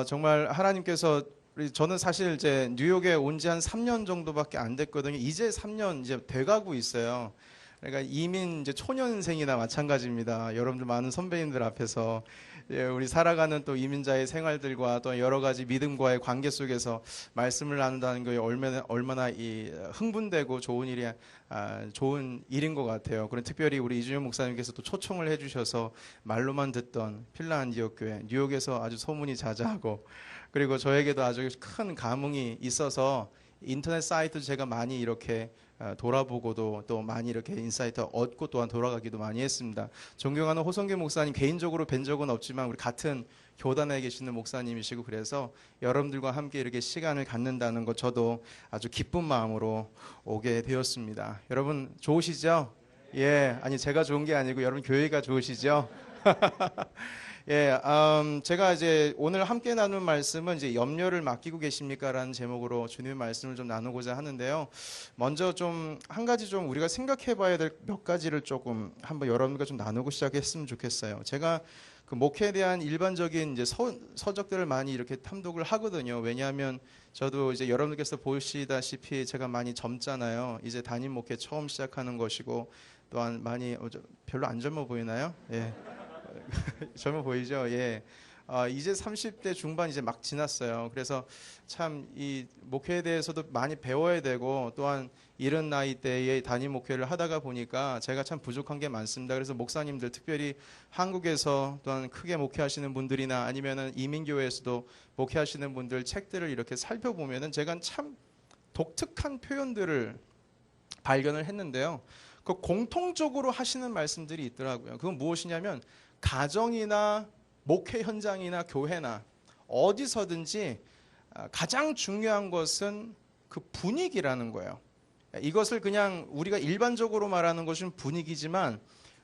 정말 하나님께서 저는 사실 이제 뉴욕에 온 지 한 3년 정도밖에 안 됐거든요. 이제 3년 이제 돼가고 있어요. 그러니까 이민 이제 초년생이나 마찬가지입니다. 여러분들 많은 선배님들 앞에서 우리 살아가는 또 이민자의 생활들과 또 여러 가지 믿음과의 관계 속에서 말씀을 나눈다는 게 얼마나 이 흥분되고 좋은 일인 것 같아요. 그런 특별히 우리 이준영 목사님께서 또 초청을 해주셔서 말로만 듣던 필라 안디옥 교회 뉴욕에서 아주 소문이 자자하고 그리고 저에게도 아주 큰 감흥이 있어서 인터넷 사이트 제가 많이 이렇게 돌아보고도 또 많이 이렇게 인사이트 얻고 또한 돌아가기도 많이 했습니다. 존경하는 호성규 목사님 개인적으로 뵌 적은 없지만 우리 같은 교단에 계시는 목사님이시고 그래서 여러분들과 함께 이렇게 시간을 갖는다는 것 저도 아주 기쁜 마음으로 오게 되었습니다. 여러분 좋으시죠? 예, 아니 제가 좋은 게 아니고 여러분 교회가 좋으시죠? 예, 제가 이제 오늘 함께 나눌 말씀은 이제 염려를 맡기고 계십니까라는 제목으로 주님의 말씀을 좀 나누고자 하는데요. 먼저 좀 한 가지 좀 우리가 생각해봐야 될 몇 가지를 조금 한번 여러분과 좀 나누고 시작했으면 좋겠어요. 제가 그 목회에 대한 일반적인 이제 서적들을 많이 이렇게 탐독을 하거든요. 왜냐하면 저도 이제 여러분들께서 보시다시피 제가 많이 젊잖아요. 이제 담임 목회 처음 시작하는 것이고 또한 많이 별로 안 젊어 보이나요? 예. 젊어 보이죠? 예. 이제 30대 중반 이제 막 지났어요. 그래서 참 이 목회에 대해서도 많이 배워야 되고 또한 이른 나이 때에 담임 목회를 하다가 보니까 제가 참 부족한 게 많습니다. 그래서 목사님들 특별히 한국에서 또한 크게 목회하시는 분들이나 아니면은 이민교회에서도 목회하시는 분들 책들을 이렇게 살펴보면은 제가 참 독특한 표현들을 발견을 했는데요. 그 공통적으로 하시는 말씀들이 있더라고요. 그건 무엇이냐면 가정이나 목회 현장이나 교회나 어디서든지 가장 중요한 것은 그 분위기라는 거예요. 이것을 그냥 우리가 일반적으로 말하는 것은 분위기지만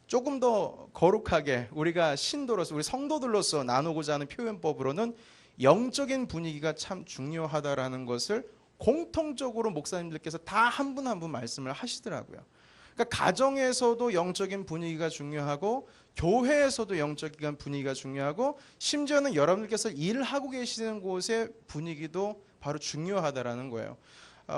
조금 더 거룩하게 우리가 신도로서 우리 성도들로서 나누고자 하는 표현법으로는 영적인 분위기가 참 중요하다라는 것을 공통적으로 목사님들께서 다 한 분 한 분 말씀을 하시더라고요. 그러니까 가정에서도 영적인 분위기가 중요하고 교회에서도 영적인 분위기가 중요하고 심지어는 여러분들께서 일하고 계시는 곳의 분위기도 바로 중요하다라는 거예요.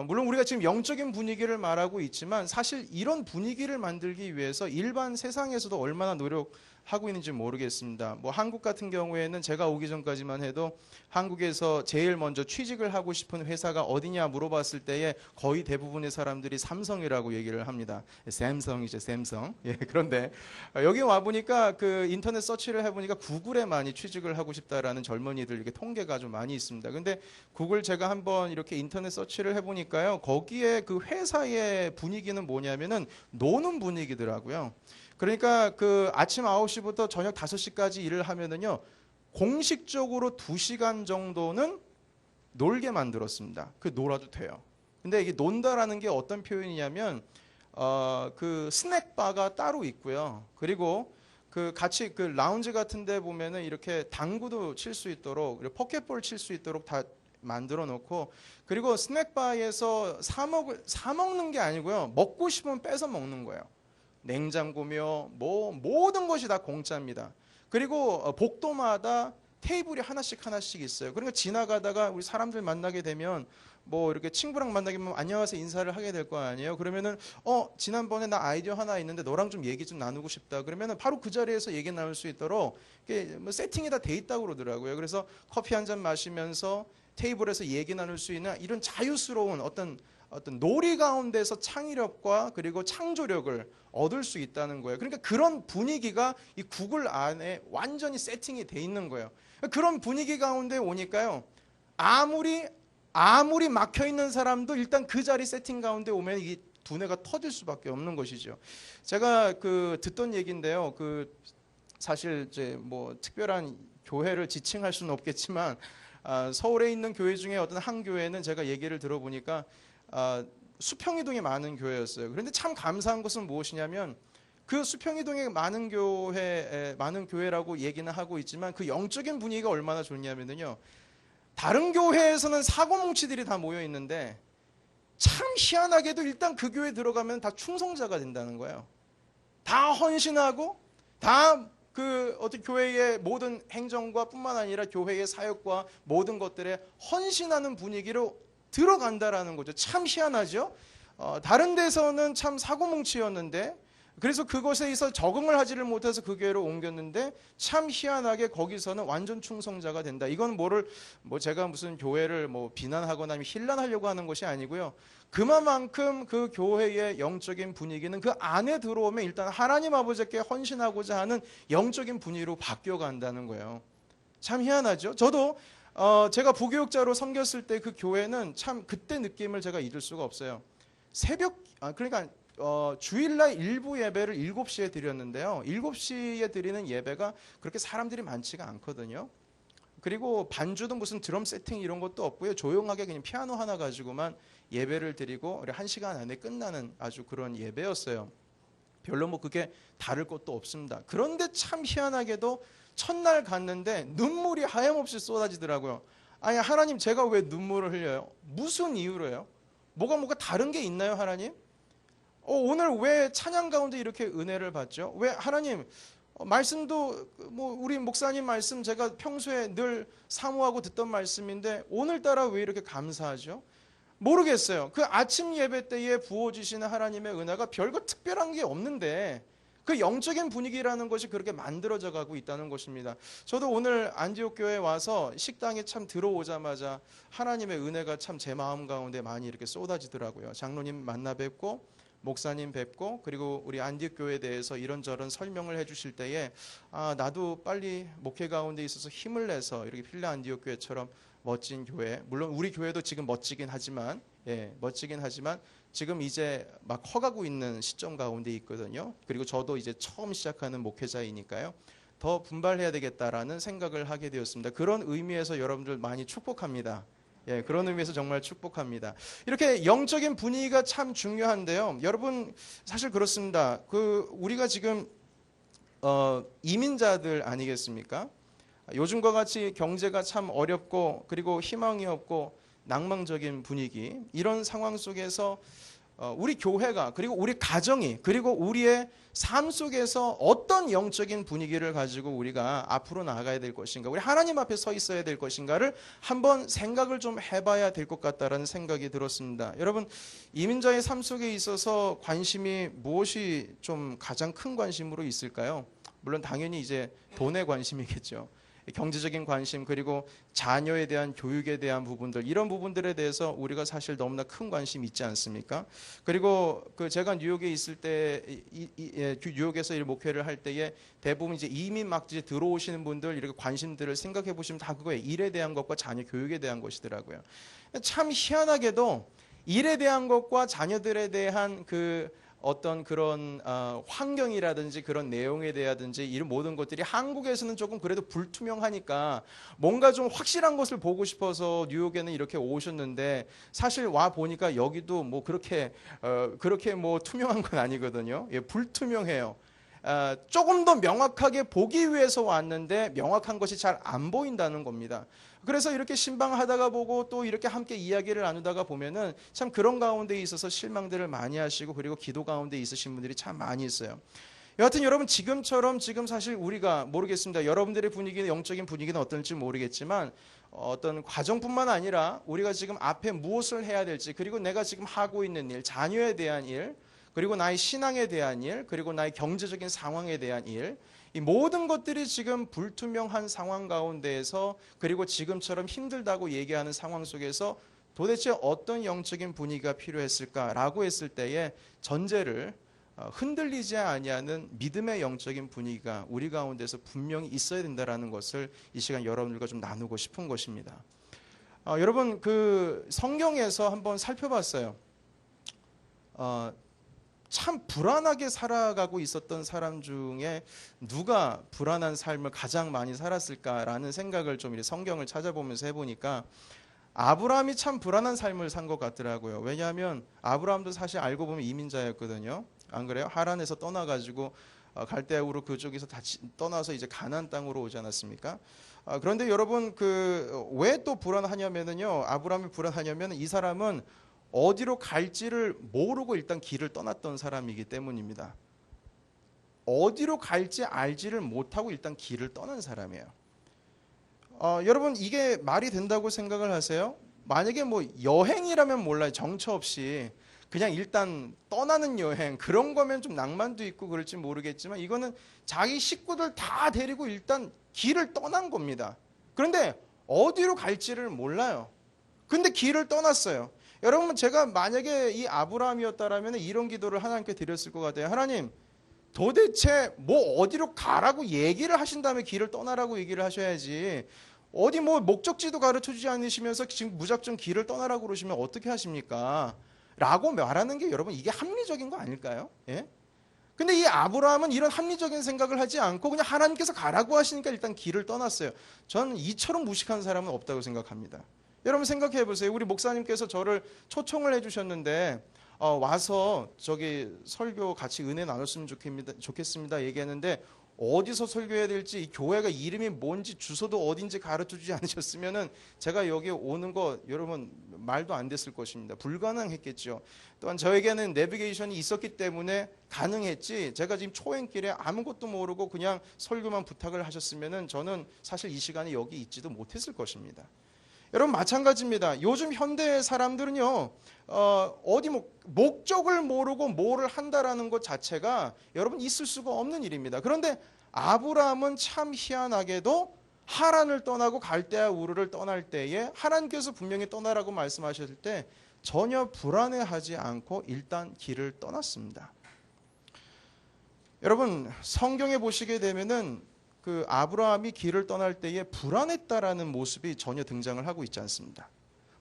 물론 우리가 지금 영적인 분위기를 말하고 있지만 사실 이런 분위기를 만들기 위해서 일반 세상에서도 얼마나 노력하고 있는지 모르겠습니다. 뭐 한국 같은 경우에는 제가 오기 전까지만 해도 한국에서 제일 먼저 취직을 하고 싶은 회사가 어디냐 물어봤을 때에 거의 대부분의 사람들이 삼성이라고 얘기를 합니다. 샘성이죠, 샘성. 예, 그런데 여기 와 보니까 그 인터넷 서치를 해보니까 구글에 많이 취직을 하고 싶다라는 젊은이들 이렇게 통계가 좀 많이 있습니다. 근데 구글 제가 한번 이렇게 인터넷 서치를 해보니까요, 거기에 그 회사의 분위기는 뭐냐면은 노는 분위기더라고요. 그러니까 그 아침 9시부터 저녁 5시까지 일을 하면은요, 공식적으로 2시간 정도는 놀게 만들었습니다. 그 놀아도 돼요. 근데 이게 논다라는 게 어떤 표현이냐면 그 스낵바가 따로 있고요. 그리고 그 같이 그 라운지 같은 데 보면은 이렇게 당구도 칠 수 있도록 포켓볼 칠 수 있도록 다 만들어 놓고 그리고 스낵바에서 사 먹는 게 아니고요. 먹고 싶으면 뺏어 먹는 거예요. 냉장고며 뭐 모든 것이 다 공짜입니다. 그리고 복도마다 테이블이 하나씩 있어요. 그러니까 지나가다가 우리 사람들 만나게 되면 뭐 이렇게 친구랑 만나게 되면 안녕하세요 인사를 하게 될 거 아니에요. 그러면은 지난번에 나 아이디어 하나 있는데 너랑 좀 얘기 좀 나누고 싶다. 그러면은 바로 그 자리에서 얘기 나눌 수 있도록 뭐 세팅이 다 돼 있다고 그러더라고요. 그래서 커피 한 잔 마시면서 테이블에서 얘기 나눌 수 있는 이런 자유스러운 어떤 놀이 가운데서 창의력과 그리고 창조력을 얻을 수 있다는 거예요. 그러니까 그런 분위기가 이 구글 안에 완전히 세팅이 돼 있는 거예요. 그런 분위기 가운데 오니까요. 아무리 막혀 있는 사람도 일단 그 자리 세팅 가운데 오면 이 두뇌가 터질 수밖에 없는 것이죠. 제가 그 듣던 얘기인데요. 그 사실 이제 뭐 특별한 교회를 지칭할 수는 없겠지만 서울에 있는 교회 중에 어떤 한 교회는 제가 얘기를 들어보니까 수평이동에 많은 교회였어요. 그런데 참 감사한 것은 무엇이냐면 그 수평이동에 많은 교회라고 얘기는 하고 있지만 그 영적인 분위기가 얼마나 좋냐면요. 다른 교회에서는 사고뭉치들이 다 모여 있는데 참 희한하게도 일단 그 교회 들어가면 다 충성자가 된다는 거예요. 다 헌신하고 다 그 어떤 교회의 모든 행정과 뿐만 아니라 교회의 사역과 모든 것들에 헌신하는 분위기로 들어간다라는 거죠. 참 희한하죠. 다른 데서는 참 사고뭉치였는데, 그래서 그것에 있어 적응을 하지를 못해서 그 교회로 옮겼는데, 참 희한하게 거기서는 완전 충성자가 된다. 이건 제가 무슨 교회를 비난하거나 힐난하려고 하는 것이 아니고요. 그만큼 그 교회의 영적인 분위기는 그 안에 들어오면 일단 하나님 아버지께 헌신하고자 하는 영적인 분위기로 바뀌어 간다는 거예요. 참 희한하죠. 저도 제가 부교육자로 섬겼을 때 그 교회는 참 그때 느낌을 제가 잊을 수가 없어요. 그러니까 주일날 일부 예배를 7시에 드렸는데요. 7시에 드리는 예배가 그렇게 사람들이 많지가 않거든요. 그리고 반주도 무슨 드럼 세팅 이런 것도 없고요. 조용하게 그냥 피아노 하나 가지고만 예배를 드리고 1시간 안에 끝나는 아주 그런 예배였어요. 별로 그게 다를 것도 없습니다. 그런데 참 희한하게도 첫날 갔는데 눈물이 하염없이 쏟아지더라고요. 아니, 하나님, 제가 왜 눈물을 흘려요? 무슨 이유로요? 뭐가 다른 게 있나요, 하나님? 오늘 왜 찬양 가운데 이렇게 은혜를 받죠? 왜 하나님, 말씀도 우리 목사님 말씀 제가 평소에 늘 사모하고 듣던 말씀인데 오늘따라 왜 이렇게 감사하죠? 모르겠어요. 그 아침 예배 때에 부어주시는 하나님의 은혜가 별거 특별한 게 없는데 그 영적인 분위기라는 것이 그렇게 만들어져 가고 있다는 것입니다. 저도 오늘 안디옥 교회에 와서 식당에 참 들어오자마자 하나님의 은혜가 참 제 마음 가운데 많이 이렇게 쏟아지더라고요. 장로님 만나 뵙고 목사님 뵙고 그리고 우리 안디옥 교회에 대해서 이런저런 설명을 해주실 때에 나도 빨리 목회 가운데 있어서 힘을 내서 이렇게 필라 안디옥 교회처럼 멋진 교회, 물론 우리 교회도 지금 멋지긴 하지만 지금 이제 막 커가고 있는 시점 가운데 있거든요. 그리고 저도 이제 처음 시작하는 목회자이니까요. 더 분발해야 되겠다라는 생각을 하게 되었습니다. 그런 의미에서 여러분들 많이 축복합니다. 그런 의미에서 정말 축복합니다. 이렇게 영적인 분위기가 참 중요한데요. 여러분 사실 그렇습니다. 우리가 지금 이민자들 아니겠습니까? 요즘과 같이 경제가 참 어렵고 그리고 희망이 없고 낭만적인 분위기, 이런 상황 속에서 우리 교회가 그리고 우리 가정이 그리고 우리의 삶 속에서 어떤 영적인 분위기를 가지고 우리가 앞으로 나아가야 될 것인가, 우리 하나님 앞에 서 있어야 될 것인가를 한번 생각을 좀 해봐야 될 것 같다라는 생각이 들었습니다. 여러분, 이민자의 삶 속에 있어서 관심이 무엇이 좀 가장 큰 관심으로 있을까요? 물론 당연히 이제 돈에 관심이겠죠. 경제적인 관심, 그리고 자녀에 대한 교육에 대한 부분들, 이런 부분들에 대해서 우리가 사실 너무나 큰 관심이 있지 않습니까? 그리고 제가 뉴욕에 있을 때 뉴욕에서 목회를 할 때에 대부분 이제 이민 막 이제 들어오시는 분들 이렇게 관심들을 생각해 보시면 다 그거예요. 일에 대한 것과 자녀 교육에 대한 것이더라고요. 참 희한하게도 일에 대한 것과 자녀들에 대한 어떤 그런 환경이라든지 그런 내용에 대하든지 이런 모든 것들이 한국에서는 조금 그래도 불투명하니까 뭔가 좀 확실한 것을 보고 싶어서 뉴욕에는 이렇게 오셨는데, 사실 와 보니까 여기도 그렇게 투명한 건 아니거든요. 불투명해요. 조금 더 명확하게 보기 위해서 왔는데 명확한 것이 잘 안 보인다는 겁니다. 그래서 이렇게 신방하다가 보고 또 이렇게 함께 이야기를 나누다가 보면은 참 그런 가운데 있어서 실망들을 많이 하시고 그리고 기도 가운데 있으신 분들이 참 많이 있어요. 여하튼 여러분, 지금처럼 지금 사실 우리가 모르겠습니다. 여러분들의 분위기는, 영적인 분위기는 어떨지 모르겠지만 어떤 과정뿐만 아니라 우리가 지금 앞에 무엇을 해야 될지, 그리고 내가 지금 하고 있는 일, 자녀에 대한 일, 그리고 나의 신앙에 대한 일, 그리고 나의 경제적인 상황에 대한 일, 이 모든 것들이 지금 불투명한 상황 가운데에서, 그리고 지금처럼 힘들다고 얘기하는 상황 속에서 도대체 어떤 영적인 분위기가 필요했을까라고 했을 때에 전제를 흔들리지 아니하는 믿음의 영적인 분위기가 우리 가운데서 분명히 있어야 된다는 것을 이 시간 여러분들과 좀 나누고 싶은 것입니다. 여러분, 성경에서 한번 살펴봤어요. 참 불안하게 살아가고 있었던 사람 중에 누가 불안한 삶을 가장 많이 살았을까라는 생각을 좀 성경을 찾아보면서 해보니까 아브라함이 참 불안한 삶을 산 것 같더라고요. 왜냐하면 아브라함도 사실 알고 보면 이민자였거든요. 안 그래요? 하란에서 떠나가지고 갈대아우로 그쪽에서 떠나서 이제 가나안 땅으로 오지 않았습니까? 그런데 여러분, 왜 또 불안하냐면은요, 아브라함이 불안하냐면 이 사람은 어디로 갈지를 모르고 일단 길을 떠났던 사람이기 때문입니다. 어디로 갈지 알지를 못하고 일단 길을 떠난 사람이에요. 여러분 이게 말이 된다고 생각을 하세요? 만약에 뭐 여행이라면 몰라요. 정처 없이 그냥 일단 떠나는 여행 그런 거면 좀 낭만도 있고 그럴지 모르겠지만 이거는 자기 식구들 다 데리고 일단 길을 떠난 겁니다. 그런데 어디로 갈지를 몰라요. 근데 길을 떠났어요. 여러분 제가 만약에 이 아브라함이었다라면 이런 기도를 하나님께 드렸을 것 같아요. 하나님 도대체 뭐 어디로 가라고 얘기를 하신 다음에 길을 떠나라고 얘기를 하셔야지. 어디 뭐 목적지도 가르쳐 주지 않으시면서 지금 무작정 길을 떠나라고 그러시면 어떻게 하십니까? 라고 말하는 게 여러분 이게 합리적인 거 아닐까요? 예? 근데 이 아브라함은 이런 합리적인 생각을 하지 않고 그냥 하나님께서 가라고 하시니까 일단 길을 떠났어요. 저는 이처럼 무식한 사람은 없다고 생각합니다. 여러분 생각해 보세요. 우리 목사님께서 저를 초청을 해주셨는데 와서 저기 설교 같이 은혜 나눴으면 좋겠습니다 얘기했는데 어디서 설교해야 될지 이 교회가 이름이 뭔지 주소도 어딘지 가르쳐 주지 않으셨으면은 제가 여기 오는 거 여러분 말도 안 됐을 것입니다. 불가능했겠죠. 또한 저에게는 내비게이션이 있었기 때문에 가능했지 제가 지금 초행길에 아무것도 모르고 그냥 설교만 부탁을 하셨으면은 저는 사실 이 시간에 여기 있지도 못했을 것입니다. 여러분 마찬가지입니다. 요즘 현대 사람들은요 어디 목적을 모르고 뭐를 한다라는 것 자체가 여러분 있을 수가 없는 일입니다. 그런데 아브라함은 참 희한하게도 하란을 떠나고 갈대아 우르를 떠날 때에 하나님께서 분명히 떠나라고 말씀하셨을 때 전혀 불안해하지 않고 일단 길을 떠났습니다. 여러분 성경에 보시게 되면은 그 아브라함이 길을 떠날 때에 불안했다라는 모습이 전혀 등장을 하고 있지 않습니다.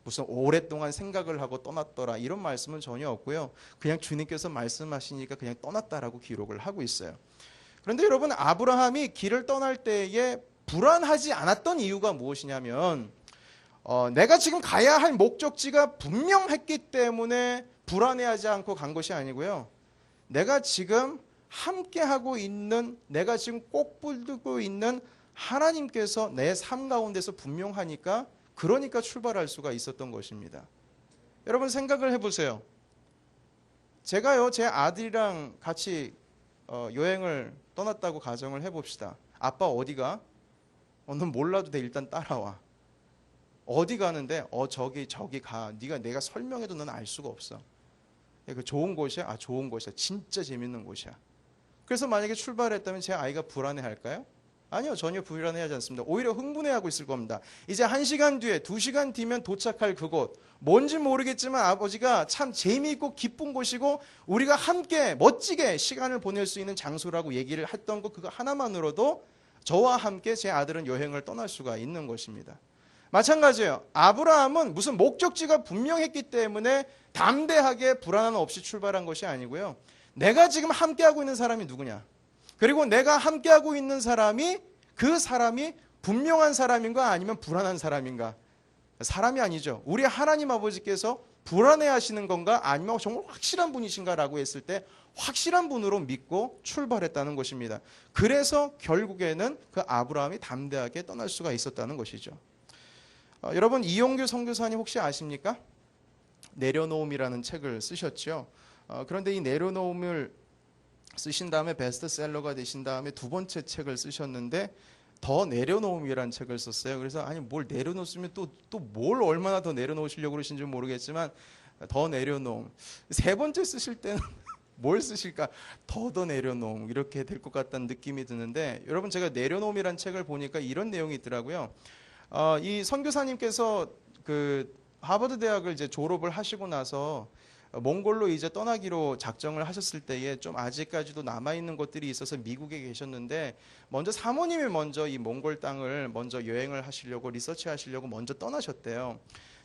무슨 오랫동안 생각을 하고 떠났더라 이런 말씀은 전혀 없고요. 그냥 주님께서 말씀하시니까 그냥 떠났다라고 기록을 하고 있어요. 그런데 여러분 아브라함이 길을 떠날 때에 불안하지 않았던 이유가 무엇이냐면 내가 지금 가야 할 목적지가 분명했기 때문에 불안해하지 않고 간 것이 아니고요. 내가 지금 함께하고 있는 내가 지금 꼭 붙들고 있는 하나님께서 내 삶 가운데서 분명하니까 그러니까 출발할 수가 있었던 것입니다. 여러분 생각을 해보세요. 제가요 제 아들이랑 같이 여행을 떠났다고 가정을 해봅시다. 아빠 어디가? 넌 몰라도 돼. 일단 따라와. 어디 가는데? 저기 가. 내가 설명해도 넌 알 수가 없어. 그 좋은 곳이야? 아 좋은 곳이야. 진짜 재밌는 곳이야. 그래서 만약에 출발했다면 제 아이가 불안해할까요? 아니요. 전혀 불안해하지 않습니다. 오히려 흥분해하고 있을 겁니다. 이제 1시간 뒤에 2시간 뒤면 도착할 그곳 뭔지 모르겠지만 아버지가 참 재미있고 기쁜 곳이고 우리가 함께 멋지게 시간을 보낼 수 있는 장소라고 얘기를 했던 거 그거 하나만으로도 저와 함께 제 아들은 여행을 떠날 수가 있는 것입니다. 마찬가지예요. 아브라함은 무슨 목적지가 분명했기 때문에 담대하게 불안 없이 출발한 것이 아니고요. 내가 지금 함께하고 있는 사람이 누구냐? 그리고 내가 함께하고 있는 사람이 그 사람이 분명한 사람인가 아니면 불안한 사람인가? 사람이 아니죠. 우리 하나님 아버지께서 불안해하시는 건가 아니면 정말 확실한 분이신가라고 했을 때 확실한 분으로 믿고 출발했다는 것입니다. 그래서 결국에는 그 아브라함이 담대하게 떠날 수가 있었다는 것이죠. 여러분 이용규 선교사님 혹시 아십니까? 내려놓음이라는 책을 쓰셨죠. 그런데 이 내려놓음을 쓰신 다음에 베스트셀러가 되신 다음에 두 번째 책을 쓰셨는데 더 내려놓음이라는 책을 썼어요. 그래서 아니 뭘 내려놓으면 또 뭘 얼마나 더 내려놓으시려고 그러신지 모르겠지만 더 내려놓음. 세 번째 쓰실 때는 뭘 쓰실까? 더 내려놓음 이렇게 될 것 같다는 느낌이 드는데 여러분 제가 내려놓음이라는 책을 보니까 이런 내용이 있더라고요. 이 선교사님께서 그 하버드 대학을 이제 졸업을 하시고 나서 몽골로 이제 떠나기로 작정을 하셨을 때에 좀 아직까지도 남아있는 것들이 있어서 미국에 계셨는데 먼저 사모님이 먼저 이 몽골 땅을 먼저 여행을 하시려고 리서치 하시려고 먼저 떠나셨대요.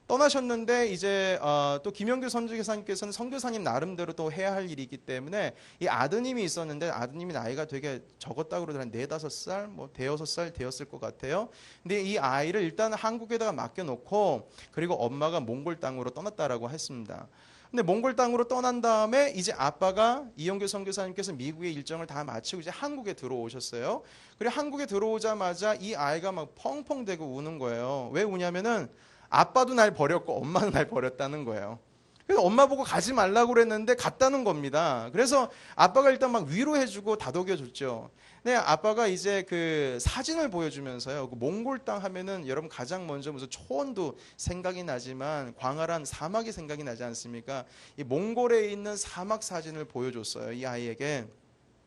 떠나셨는데 이제 또 김영규 선교사님께서는 선교사님 나름대로 또 해야 할 일이 있기 때문에 이 아드님이 있었는데 아드님이 나이가 되게 적었다고 그러더라고요. 4-5살, 뭐 5-6살 되었을 것 같아요. 근데 이 아이를 일단 한국에다가 맡겨놓고 그리고 엄마가 몽골 땅으로 떠났다라고 했습니다. 근데 몽골 땅으로 떠난 다음에 이제 아빠가 이영규 선교사님께서 미국의 일정을 다 마치고 이제 한국에 들어오셨어요. 그리고 한국에 들어오자마자 이 아이가 막 펑펑 대고 우는 거예요. 왜 우냐면은 아빠도 날 버렸고 엄마는 날 버렸다는 거예요. 그래서 엄마 보고 가지 말라고 그랬는데 갔다는 겁니다. 그래서 아빠가 일단 막 위로해주고 다독여줬죠. 네, 아빠가 이제 그 사진을 보여주면서요. 그 몽골 땅 하면은 여러분 가장 먼저 무슨 초원도 생각이 나지만 광활한 사막이 생각이 나지 않습니까? 이 몽골에 있는 사막 사진을 보여줬어요. 이 아이에게.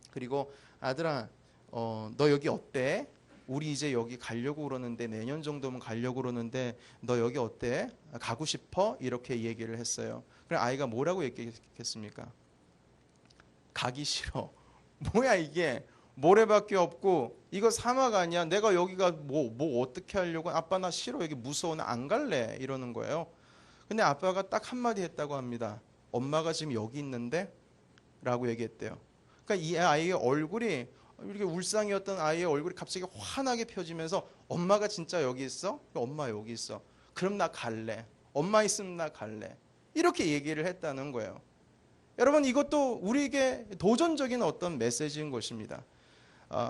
그리고 아들아, 너 여기 어때? 우리 이제 여기 가려고 그러는데 내년 정도면 가려고 그러는데 너 여기 어때? 가고 싶어? 이렇게 얘기를 했어요. 그래 아이가 뭐라고 얘기했겠습니까? 가기 싫어. 뭐야 이게? 모래밖에 없고 이거 사막 아니야? 내가 여기가 뭐 어떻게 하려고? 아빠 나 싫어. 여기 무서워. 나 안 갈래. 이러는 거예요. 근데 아빠가 딱 한마디 했다고 합니다. 엄마가 지금 여기 있는데? 라고 얘기했대요. 그러니까 이 아이의 얼굴이 이렇게 울상이었던 아이의 얼굴이 갑자기 환하게 펴지면서 엄마가 진짜 여기 있어? 엄마 여기 있어. 그럼 나 갈래. 엄마 있으면 나 갈래. 이렇게 얘기를 했다는 거예요. 여러분 이것도 우리에게 도전적인 어떤 메시지인 것입니다.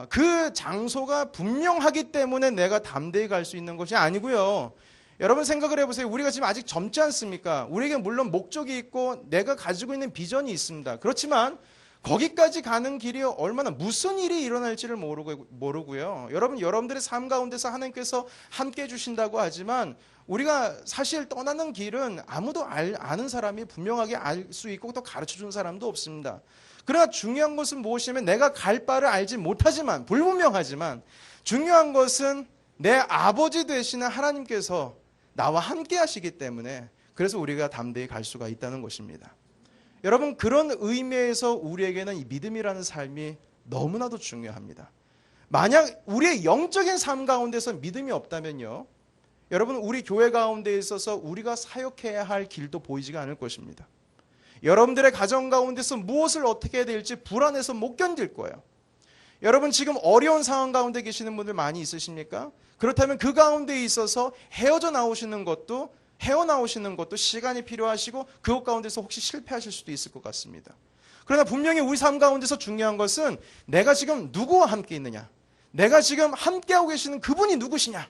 그 장소가 분명하기 때문에 내가 담대히 갈 수 있는 것이 아니고요. 여러분 생각을 해보세요. 우리가 지금 아직 젊지 않습니까? 우리에게 물론 목적이 있고 내가 가지고 있는 비전이 있습니다. 그렇지만 거기까지 가는 길이 얼마나 무슨 일이 일어날지를 모르고요. 여러분들의 삶 가운데서 하나님께서 함께 해주신다고 하지만 우리가 사실 떠나는 길은 아무도 아는 사람이 분명하게 알 수 있고 또 가르쳐준 사람도 없습니다. 그러나 중요한 것은 무엇이냐면 내가 갈 바를 알지 못하지만 불분명하지만 중요한 것은 내 아버지 되시는 하나님께서 나와 함께 하시기 때문에 그래서 우리가 담대히 갈 수가 있다는 것입니다. 여러분 그런 의미에서 우리에게는 이 믿음이라는 삶이 너무나도 중요합니다. 만약 우리의 영적인 삶 가운데서 믿음이 없다면요. 여러분 우리 교회 가운데 있어서 우리가 사역해야 할 길도 보이지가 않을 것입니다. 여러분들의 가정 가운데서 무엇을 어떻게 해야 될지 불안해서 못 견딜 거예요. 여러분 지금 어려운 상황 가운데 계시는 분들 많이 있으십니까? 그렇다면 그 가운데 있어서 헤어나오시는 것도 시간이 필요하시고 그것 가운데서 혹시 실패하실 수도 있을 것 같습니다. 그러나 분명히 우리 삶 가운데서 중요한 것은 내가 지금 누구와 함께 있느냐? 내가 지금 함께하고 계시는 그분이 누구시냐?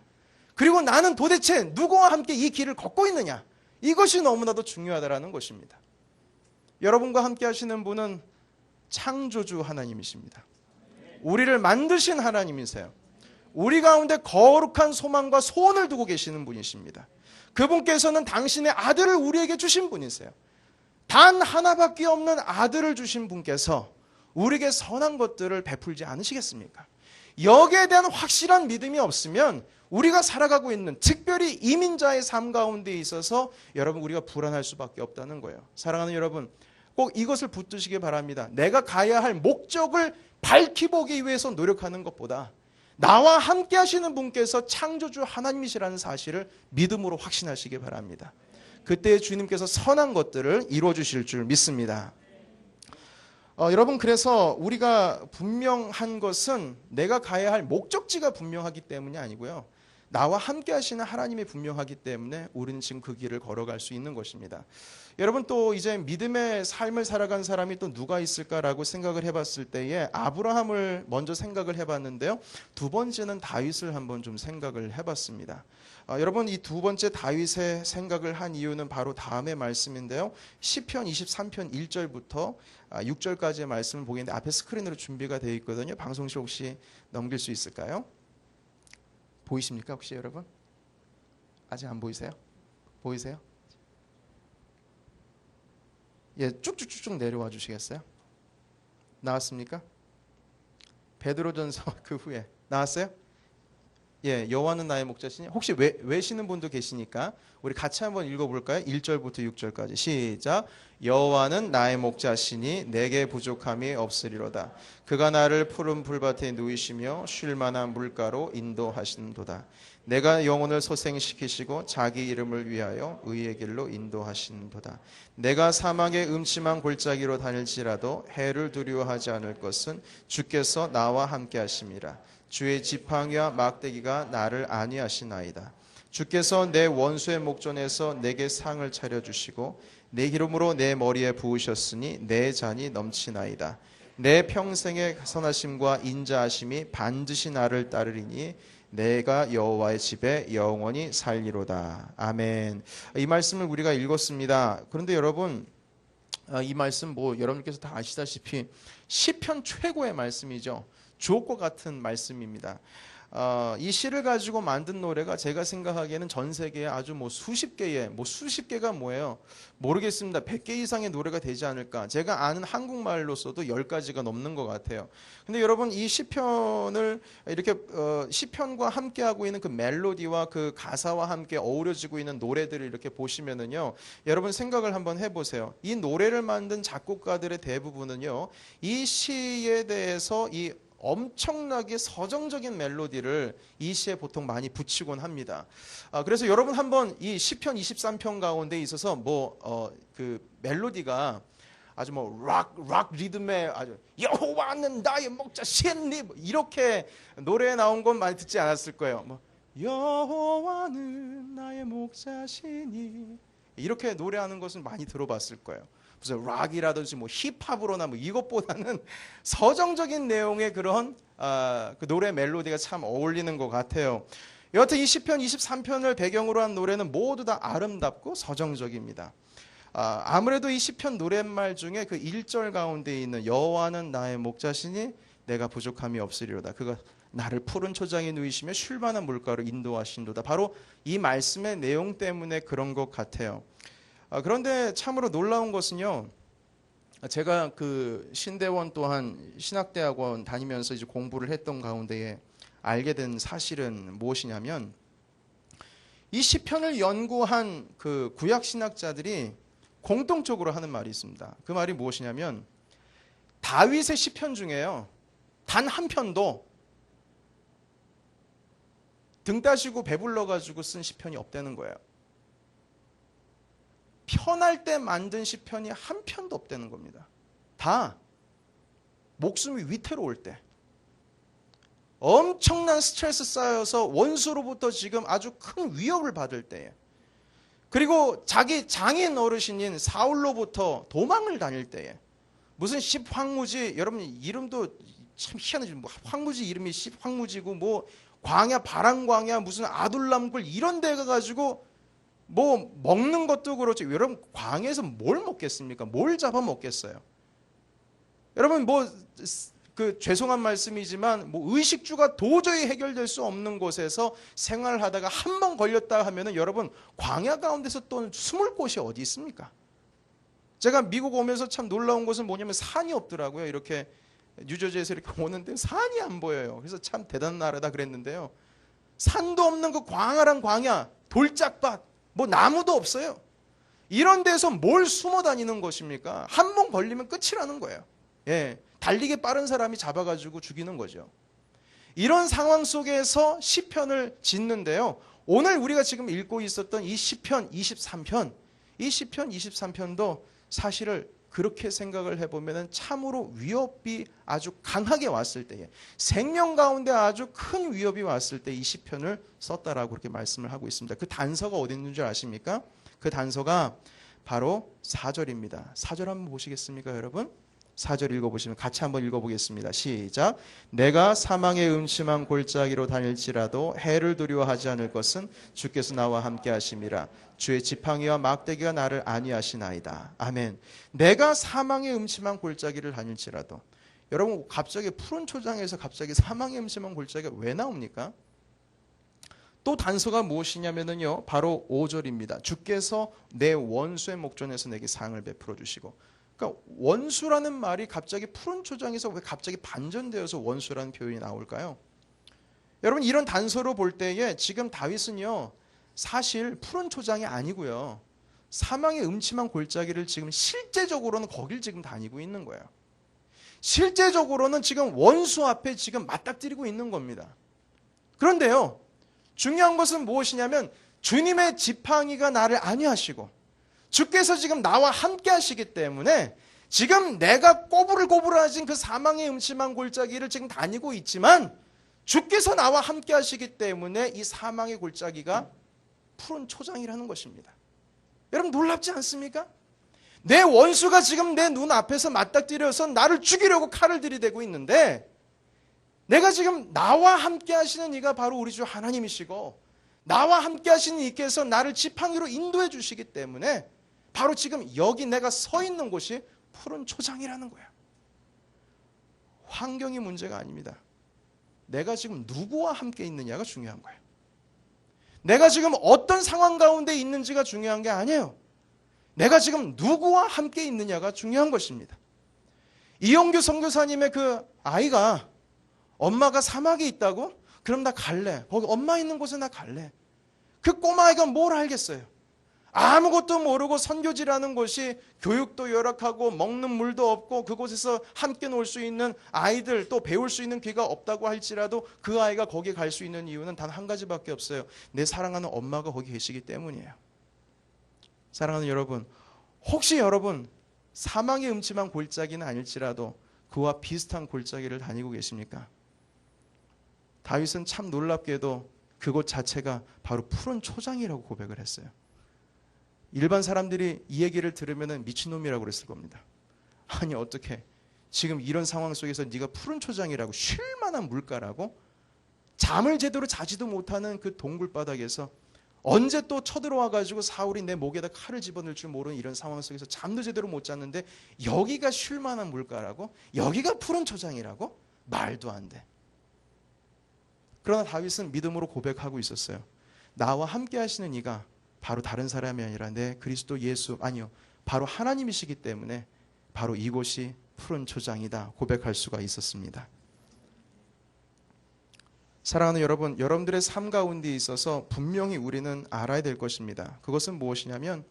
그리고 나는 도대체 누구와 함께 이 길을 걷고 있느냐? 이것이 너무나도 중요하다는 것입니다. 여러분과 함께 하시는 분은 창조주 하나님이십니다. 우리를 만드신 하나님이세요. 우리 가운데 거룩한 소망과 소원을 두고 계시는 분이십니다. 그분께서는 당신의 아들을 우리에게 주신 분이세요. 단 하나밖에 없는 아들을 주신 분께서 우리에게 선한 것들을 베풀지 않으시겠습니까? 여기에 대한 확실한 믿음이 없으면 우리가 살아가고 있는 특별히 이민자의 삶 가운데 있어서 여러분 우리가 불안할 수밖에 없다는 거예요. 사랑하는 여러분 꼭 이것을 붙드시기 바랍니다. 내가 가야 할 목적을 밝히보기 위해서 노력하는 것보다 나와 함께 하시는 분께서 창조주 하나님이시라는 사실을 믿음으로 확신하시기 바랍니다. 그때 주님께서 선한 것들을 이루어 주실 줄 믿습니다. 여러분 그래서 우리가 분명한 것은 내가 가야 할 목적지가 분명하기 때문이 아니고요. 나와 함께 하시는 하나님이 분명하기 때문에 우리는 지금 그 길을 걸어갈 수 있는 것입니다. 여러분 또 이제 믿음의 삶을 살아간 사람이 또 누가 있을까라고 생각을 해봤을 때에 아브라함을 먼저 생각을 해봤는데요. 두 번째는 다윗을 한번 좀 생각을 해봤습니다. 여러분 이 두 번째 다윗의 생각을 한 이유는 바로 다음의 말씀인데요. 시편 23편 1절부터 6절까지의 말씀을 보겠는데 앞에 스크린으로 준비가 되어 있거든요. 방송실 혹시 넘길 수 있을까요? 보이십니까 혹시 여러분? 아직 안 보이세요? 보이세요? 예, 쭉쭉쭉쭉 내려와 주시겠어요? 나왔습니까? 베드로전서 그 후에 나왔어요? 예, 여호와는 나의 목자시니 혹시 외시는 분도 계시니까 우리 같이 한번 읽어볼까요? 1절부터 6절까지 시작. 여호와는 나의 목자시니 내게 부족함이 없으리로다. 그가 나를 푸른 풀밭에 누이시며 쉴 만한 물가로 인도하신도다. 내가 영혼을 소생시키시고 자기 이름을 위하여 의의 길로 인도하신도다. 내가 사막의 음침한 골짜기로 다닐지라도 해를 두려워하지 않을 것은 주께서 나와 함께 하심이라. 주의 지팡이와 막대기가 나를 안위하시나이다. 주께서 내 원수의 목전에서 내게 상을 차려주시고 내 기름으로 내 머리에 부으셨으니 내 잔이 넘치나이다. 내 평생의 선하심과 인자하심이 반드시 나를 따르리니 내가 여호와의 집에 영원히 살리로다. 아멘. 이 말씀을 우리가 읽었습니다. 그런데 여러분, 이 말씀 여러분께서 다 아시다시피 시편 최고의 말씀이죠. 주옥과 같은 말씀입니다. 이 시를 가지고 만든 노래가 제가 생각하기에는 전 세계에 아주 수십 개가 뭐예요? 모르겠습니다. 100개 이상의 노래가 되지 않을까. 제가 아는 한국말로서도 10가지가 넘는 것 같아요. 근데 여러분, 이 시편을 이렇게 시편과 함께하고 있는 그 멜로디와 그 가사와 함께 어우러지고 있는 노래들을 이렇게 보시면은요, 여러분 생각을 한번 해보세요. 이 노래를 만든 작곡가들의 대부분은요, 이 시에 대해서 이 엄청나게 서정적인 멜로디를 이 시에 보통 많이 붙이곤 합니다. 그래서 여러분 한번 이 시편 23편 가운데 있어서 그 멜로디가 아주 락 리듬의 아주 여호와는 나의 목자시니 이렇게 노래에 나온 건 많이 듣지 않았을 거예요. 여호와는 나의 목자시니 이렇게 노래하는 것은 많이 들어봤을 거예요. 무슨 락이라든지 힙합으로나 이것보다는 서정적인 내용의 그런 그 노래 멜로디가 참 어울리는 것 같아요. 여하튼 이 시편 23편을 배경으로 한 노래는 모두 다 아름답고 서정적입니다. 아무래도 이 시편 노랫말 중에 그 1절 가운데 있는 여호와는 나의 목자시니 내가 부족함이 없으리로다. 그가 나를 푸른 초장에 누이시며 쉴 만한 물가로 인도하신도다. 바로 이 말씀의 내용 때문에 그런 것 같아요. 그런데 참으로 놀라운 것은요, 제가 그 신대원 또한 신학대학원 다니면서 이제 공부를 했던 가운데에 알게 된 사실은 무엇이냐면, 이 시편을 연구한 그 구약 신학자들이 공통적으로 하는 말이 있습니다. 그 말이 무엇이냐면, 다윗의 시편 중에요, 단 한 편도 등 따시고 배불러 가지고 쓴 시편이 없다는 거예요. 편할 때 만든 시편이 한 편도 없다는 겁니다. 다 목숨이 위태로울 때, 엄청난 스트레스 쌓여서 원수로부터 지금 아주 큰 위협을 받을 때에, 그리고 자기 장인 어르신인 사울로부터 도망을 다닐 때에, 무슨 십황무지, 여러분 이름도 참 희한하지, 황무지 이름이 십황무지고 광야 바람광야 무슨 아둘람굴 이런 데 가가지고 먹는 것도 그렇죠. 여러분 광야에서 뭘 먹겠습니까? 뭘 잡아 먹겠어요? 여러분 죄송한 말씀이지만 의식주가 도저히 해결될 수 없는 곳에서 생활하다가 한 번 걸렸다 하면은 여러분 광야 가운데서 또 숨을 곳이 어디 있습니까? 제가 미국 오면서 참 놀라운 것은 뭐냐면 산이 없더라고요. 이렇게 뉴저지에서 이렇게 오는데 산이 안 보여요. 그래서 참 대단한 나라다 그랬는데요. 산도 없는 그 광활한 광야, 돌짝밭, 나무도 없어요. 이런 데서 뭘 숨어 다니는 것입니까? 한 번 걸리면 끝이라는 거예요. 달리기 빠른 사람이 잡아가지고 죽이는 거죠. 이런 상황 속에서 시편을 짓는데요. 오늘 우리가 지금 읽고 있었던 이 시편 23편, 이 시편 23편도 사실을 그렇게 생각을 해보면 참으로 위협이 아주 강하게 왔을 때에, 생명 가운데 아주 큰 위협이 왔을 때 이 시편을 썼다라고 그렇게 말씀을 하고 있습니다. 그 단서가 어디 있는 줄 아십니까? 그 단서가 바로 4절입니다. 4절 한번 보시겠습니까, 여러분? 4절 읽어보시면 같이 한번 읽어보겠습니다. 시작. 내가 사망의 음침한 골짜기로 다닐지라도 해를 두려워하지 않을 것은 주께서 나와 함께 하심이라. 주의 지팡이와 막대기가 나를 안위하시나이다. 아멘. 내가 사망의 음침한 골짜기를 다닐지라도, 여러분 갑자기 푸른 초장에서 갑자기 사망의 음침한 골짜기가 왜 나옵니까? 또 단서가 무엇이냐면요, 바로 5절입니다. 주께서 내 원수의 목전에서 내게 상을 베풀어 주시고. 그러니까 원수라는 말이 갑자기 푸른 초장에서 왜 갑자기 반전되어서 원수라는 표현이 나올까요? 여러분 이런 단서로 볼 때에 지금 다윗은요, 사실 푸른 초장이 아니고요, 사망의 음침한 골짜기를 지금 실제적으로는 거길 지금 다니고 있는 거예요. 실제적으로는 지금 원수 앞에 지금 맞닥뜨리고 있는 겁니다. 그런데요, 중요한 것은 무엇이냐면 주님의 지팡이가 나를 안위하시고 주께서 지금 나와 함께 하시기 때문에 지금 내가 꼬불꼬불해진 그 사망의 음침한 골짜기를 지금 다니고 있지만 주께서 나와 함께 하시기 때문에 이 사망의 골짜기가 푸른 초장이라는 것입니다. 여러분 놀랍지 않습니까? 내 원수가 지금 내 눈앞에서 맞닥뜨려서 나를 죽이려고 칼을 들이대고 있는데 내가 지금 나와 함께 하시는 이가 바로 우리 주 하나님이시고 나와 함께 하시는 이께서 나를 지팡이로 인도해 주시기 때문에 바로 지금 여기 내가 서 있는 곳이 푸른 초장이라는 거야. 환경이 문제가 아닙니다. 내가 지금 누구와 함께 있느냐가 중요한 거예요. 내가 지금 어떤 상황 가운데 있는지가 중요한 게 아니에요. 내가 지금 누구와 함께 있느냐가 중요한 것입니다. 이영규 선교사님의 그 아이가 엄마가 사막에 있다고? 그럼 나 갈래. 거기 엄마 있는 곳에 나 갈래. 그 꼬마아이가 뭘 알겠어요? 아무것도 모르고 선교지라는 곳이 교육도 열악하고 먹는 물도 없고 그곳에서 함께 놀 수 있는 아이들 또 배울 수 있는 기회가 없다고 할지라도 그 아이가 거기 갈 수 있는 이유는 단 한 가지밖에 없어요. 내 사랑하는 엄마가 거기 계시기 때문이에요. 사랑하는 여러분, 혹시 여러분 사망의 음침한 골짜기는 아닐지라도 그와 비슷한 골짜기를 다니고 계십니까? 다윗은 참 놀랍게도 그곳 자체가 바로 푸른 초장이라고 고백을 했어요. 일반 사람들이 이 얘기를 들으면 미친놈이라고 그랬을 겁니다. 아니 어떻게 지금 이런 상황 속에서 네가 푸른 초장이라고 쉴 만한 물가라고? 잠을 제대로 자지도 못하는 그 동굴바닥에서 언제 또 쳐들어와 가지고 사울이 내 목에다 칼을 집어넣을 줄 모르는 이런 상황 속에서 잠도 제대로 못 잤는데 여기가 쉴 만한 물가라고? 여기가 푸른 초장이라고? 말도 안 돼. 그러나 다윗은 믿음으로 고백하고 있었어요. 나와 함께 하시는 이가 바로 다른 사람이 아니라 내 그리스도 예수, 아니요, 바로 하나님이시기 때문에 바로 이곳이 푸른 초장이다 고백할 수가 있었습니다. 사랑하는 여러분, 여러분들의 삶 가운데 있어서 분명히 우리는 알아야 될 것입니다. 그것은 무엇이냐면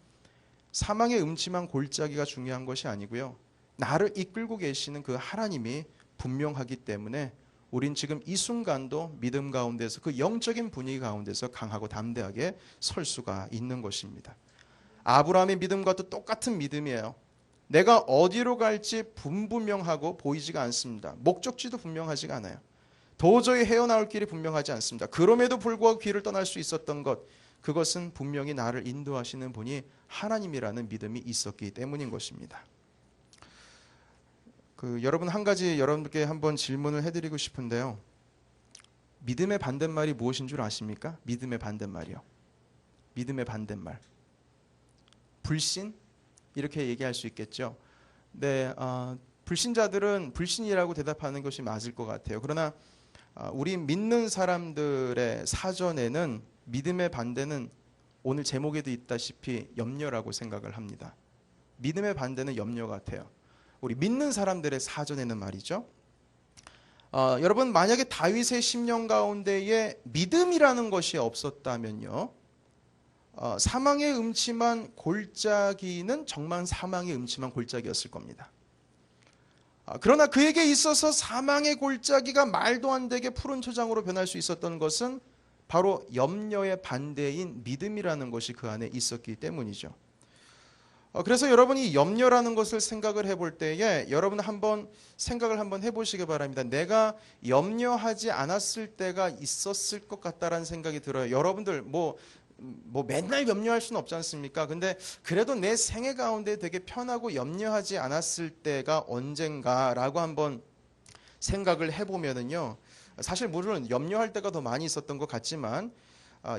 사망의 음침한 골짜기가 중요한 것이 아니고요, 나를 이끌고 계시는 그 하나님이 분명하기 때문에 우린 지금 이 순간도 믿음 가운데서 그 영적인 분위기 가운데서 강하고 담대하게 설 수가 있는 것입니다. 아브라함의 믿음과 또 똑같은 믿음이에요. 내가 어디로 갈지 분명하고 보이지가 않습니다. 목적지도 분명하지가 않아요. 도저히 헤어나올 길이 분명하지 않습니다. 그럼에도 불구하고 길을 떠날 수 있었던 것, 그것은 분명히 나를 인도하시는 분이 하나님이라는 믿음이 있었기 때문인 것입니다. 여러분 한 가지 여러분께 한번 질문을 해드리고 싶은데요. 믿음의 반대말이 무엇인 줄 아십니까? 믿음의 반대말이요. 믿음의 반대말. 불신? 이렇게 얘기할 수 있겠죠. 네, 불신자들은 불신이라고 대답하는 것이 맞을 것 같아요. 그러나 우리 믿는 사람들의 사전에는 믿음의 반대는 오늘 제목에도 있다시피 염려라고 생각을 합니다. 믿음의 반대는 염려 같아요. 우리 믿는 사람들의 사전에는 말이죠. 여러분 만약에 다윗의 심령 가운데에 믿음이라는 것이 없었다면요, 사망의 음침한 골짜기는 정말 사망의 음침한 골짜기였을 겁니다. 그러나 그에게 있어서 사망의 골짜기가 말도 안 되게 푸른 초장으로 변할 수 있었던 것은 바로 염려의 반대인 믿음이라는 것이 그 안에 있었기 때문이죠. 그래서 여러분이 염려라는 것을 생각을 해볼 때에 여러분 한번 생각을 한번 해보시기 바랍니다. 내가 염려하지 않았을 때가 있었을 것 같다라는 생각이 들어요. 여러분들 뭐 맨날 염려할 수는 없지 않습니까? 근데 그래도 내 생애 가운데 되게 편하고 염려하지 않았을 때가 언젠가라고 한번 생각을 해보면은요, 사실 물론 염려할 때가 더 많이 있었던 것 같지만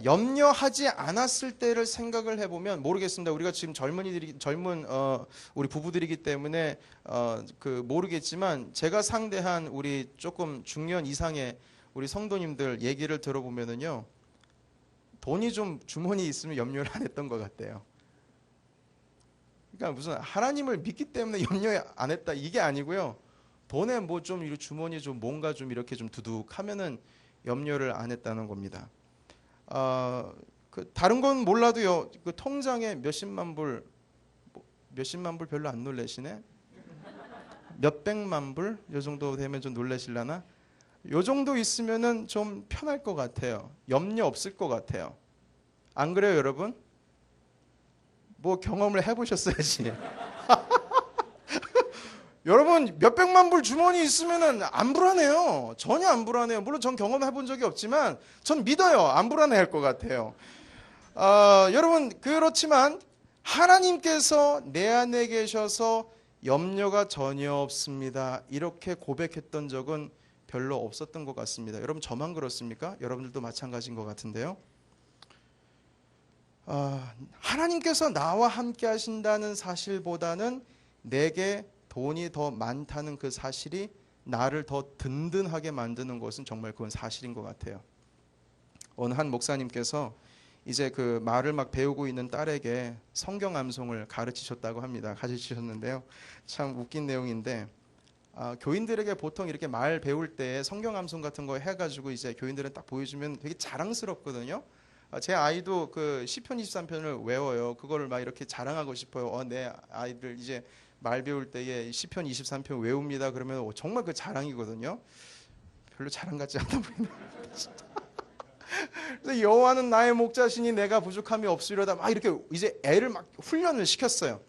염려하지 않았을 때를 생각을 해보면 모르겠습니다. 우리가 지금 젊은 우리 부부들이기 때문에 모르겠지만 제가 상대한 우리 조금 중년 이상의 우리 성도님들 얘기를 들어보면은요, 돈이 좀 주머니에 있으면 염려를 안 했던 것 같아요. 그러니까 무슨 하나님을 믿기 때문에 염려 안 했다 이게 아니고요, 돈에 뭐 좀 주머니에 좀 뭔가 좀 이렇게 좀 두둑하면은 염려를 안 했다는 겁니다. 다른 건 몰라도요, 그 통장에 몇십만 불 별로 안 놀라시네? 몇백만 불? 요 정도 되면 좀 놀라실라나? 요 정도 있으면은 좀 편할 것 같아요. 염려 없을 것 같아요. 안 그래요, 여러분? 뭐 경험을 해보셨어야지. 여러분 몇백만 불 주머니 있으면은 안 불안해요. 전혀 안 불안해요. 물론 전 경험해본 적이 없지만 전 믿어요. 안 불안해할 것 같아요. 여러분 그렇지만 하나님께서 내 안에 계셔서 염려가 전혀 없습니다, 이렇게 고백했던 적은 별로 없었던 것 같습니다. 여러분 저만 그렇습니까? 여러분들도 마찬가지인 것 같은데요. 하나님께서 나와 함께 하신다는 사실보다는 내게 돈이 더 많다는 그 사실이 나를 더 든든하게 만드는 것은 정말 그건 사실인 것 같아요. 어느 한 목사님께서 이제 그 말을 막 배우고 있는 딸에게 성경 암송을 가르치셨다고 합니다. 가르치셨는데요. 참 웃긴 내용인데 교인들에게 보통 이렇게 말 배울 때 성경 암송 같은 거 해가지고 이제 교인들은 딱 보여주면 되게 자랑스럽거든요. 제 아이도 그 시편 23편을 외워요. 그거를 막 이렇게 자랑하고 싶어요. 내 아이들 이제 말 배울 때에 시편 23편 외웁니다. 그러면 정말 그 자랑이거든요. 별로 자랑 같지 않아 보이네요. 그래서 여호와는 나의 목자시니 내가 부족함이 없으리로다. 막 이렇게 이제 애를 막 훈련을 시켰어요.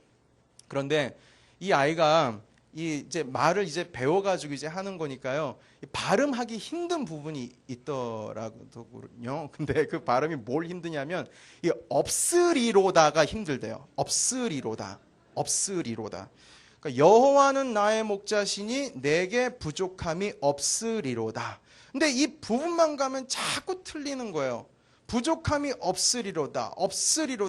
그런데 이 아이가 이제 말을 이제 배워가지고 이제 하는 거니까요. 발음하기 힘든 부분이 있더라고요. 근데 그 발음이 뭘 힘드냐면 이 없으리로다가 힘들대요. 없으리로다. 그러니까 여호와는 나의 목자시니 내게 부족함이 없으리로다. 근데 이 부분만 가면 자꾸 틀리는 거예요. 부족함이 없으리로다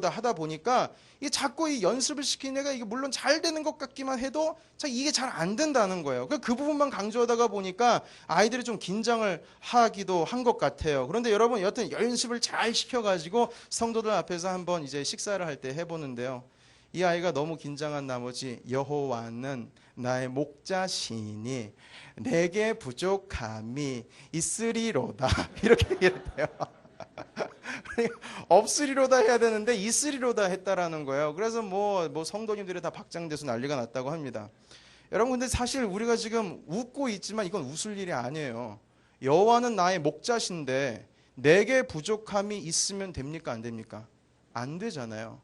하다 보니까 이게 자꾸 이 연습을 시키는 애가 이게 물론 잘 되는 것 같기만 해도 이게 잘 안 된다는 거예요. 그 부분만 강조하다가 보니까 아이들이 좀 긴장을 하기도 한 것 같아요. 그런데 여러분 여튼 연습을 잘 시켜가지고 성도들 앞에서 한번 이제 식사를 할 때 해보는데요. 이 아이가 너무 긴장한 나머지 여호와는 나의 목자시니 내게 부족함이 있으리로다 이렇게 얘기를 해요. 없으리로다 해야 되는데 있으리로다 했다라는 거예요. 그래서 뭐 성도님들이 다 박장대소 난리가 났다고 합니다. 여러분 근데 사실 우리가 지금 웃고 있지만 이건 웃을 일이 아니에요. 여호와는 나의 목자신데 내게 부족함이 있으면 됩니까 안 됩니까? 안 되잖아요.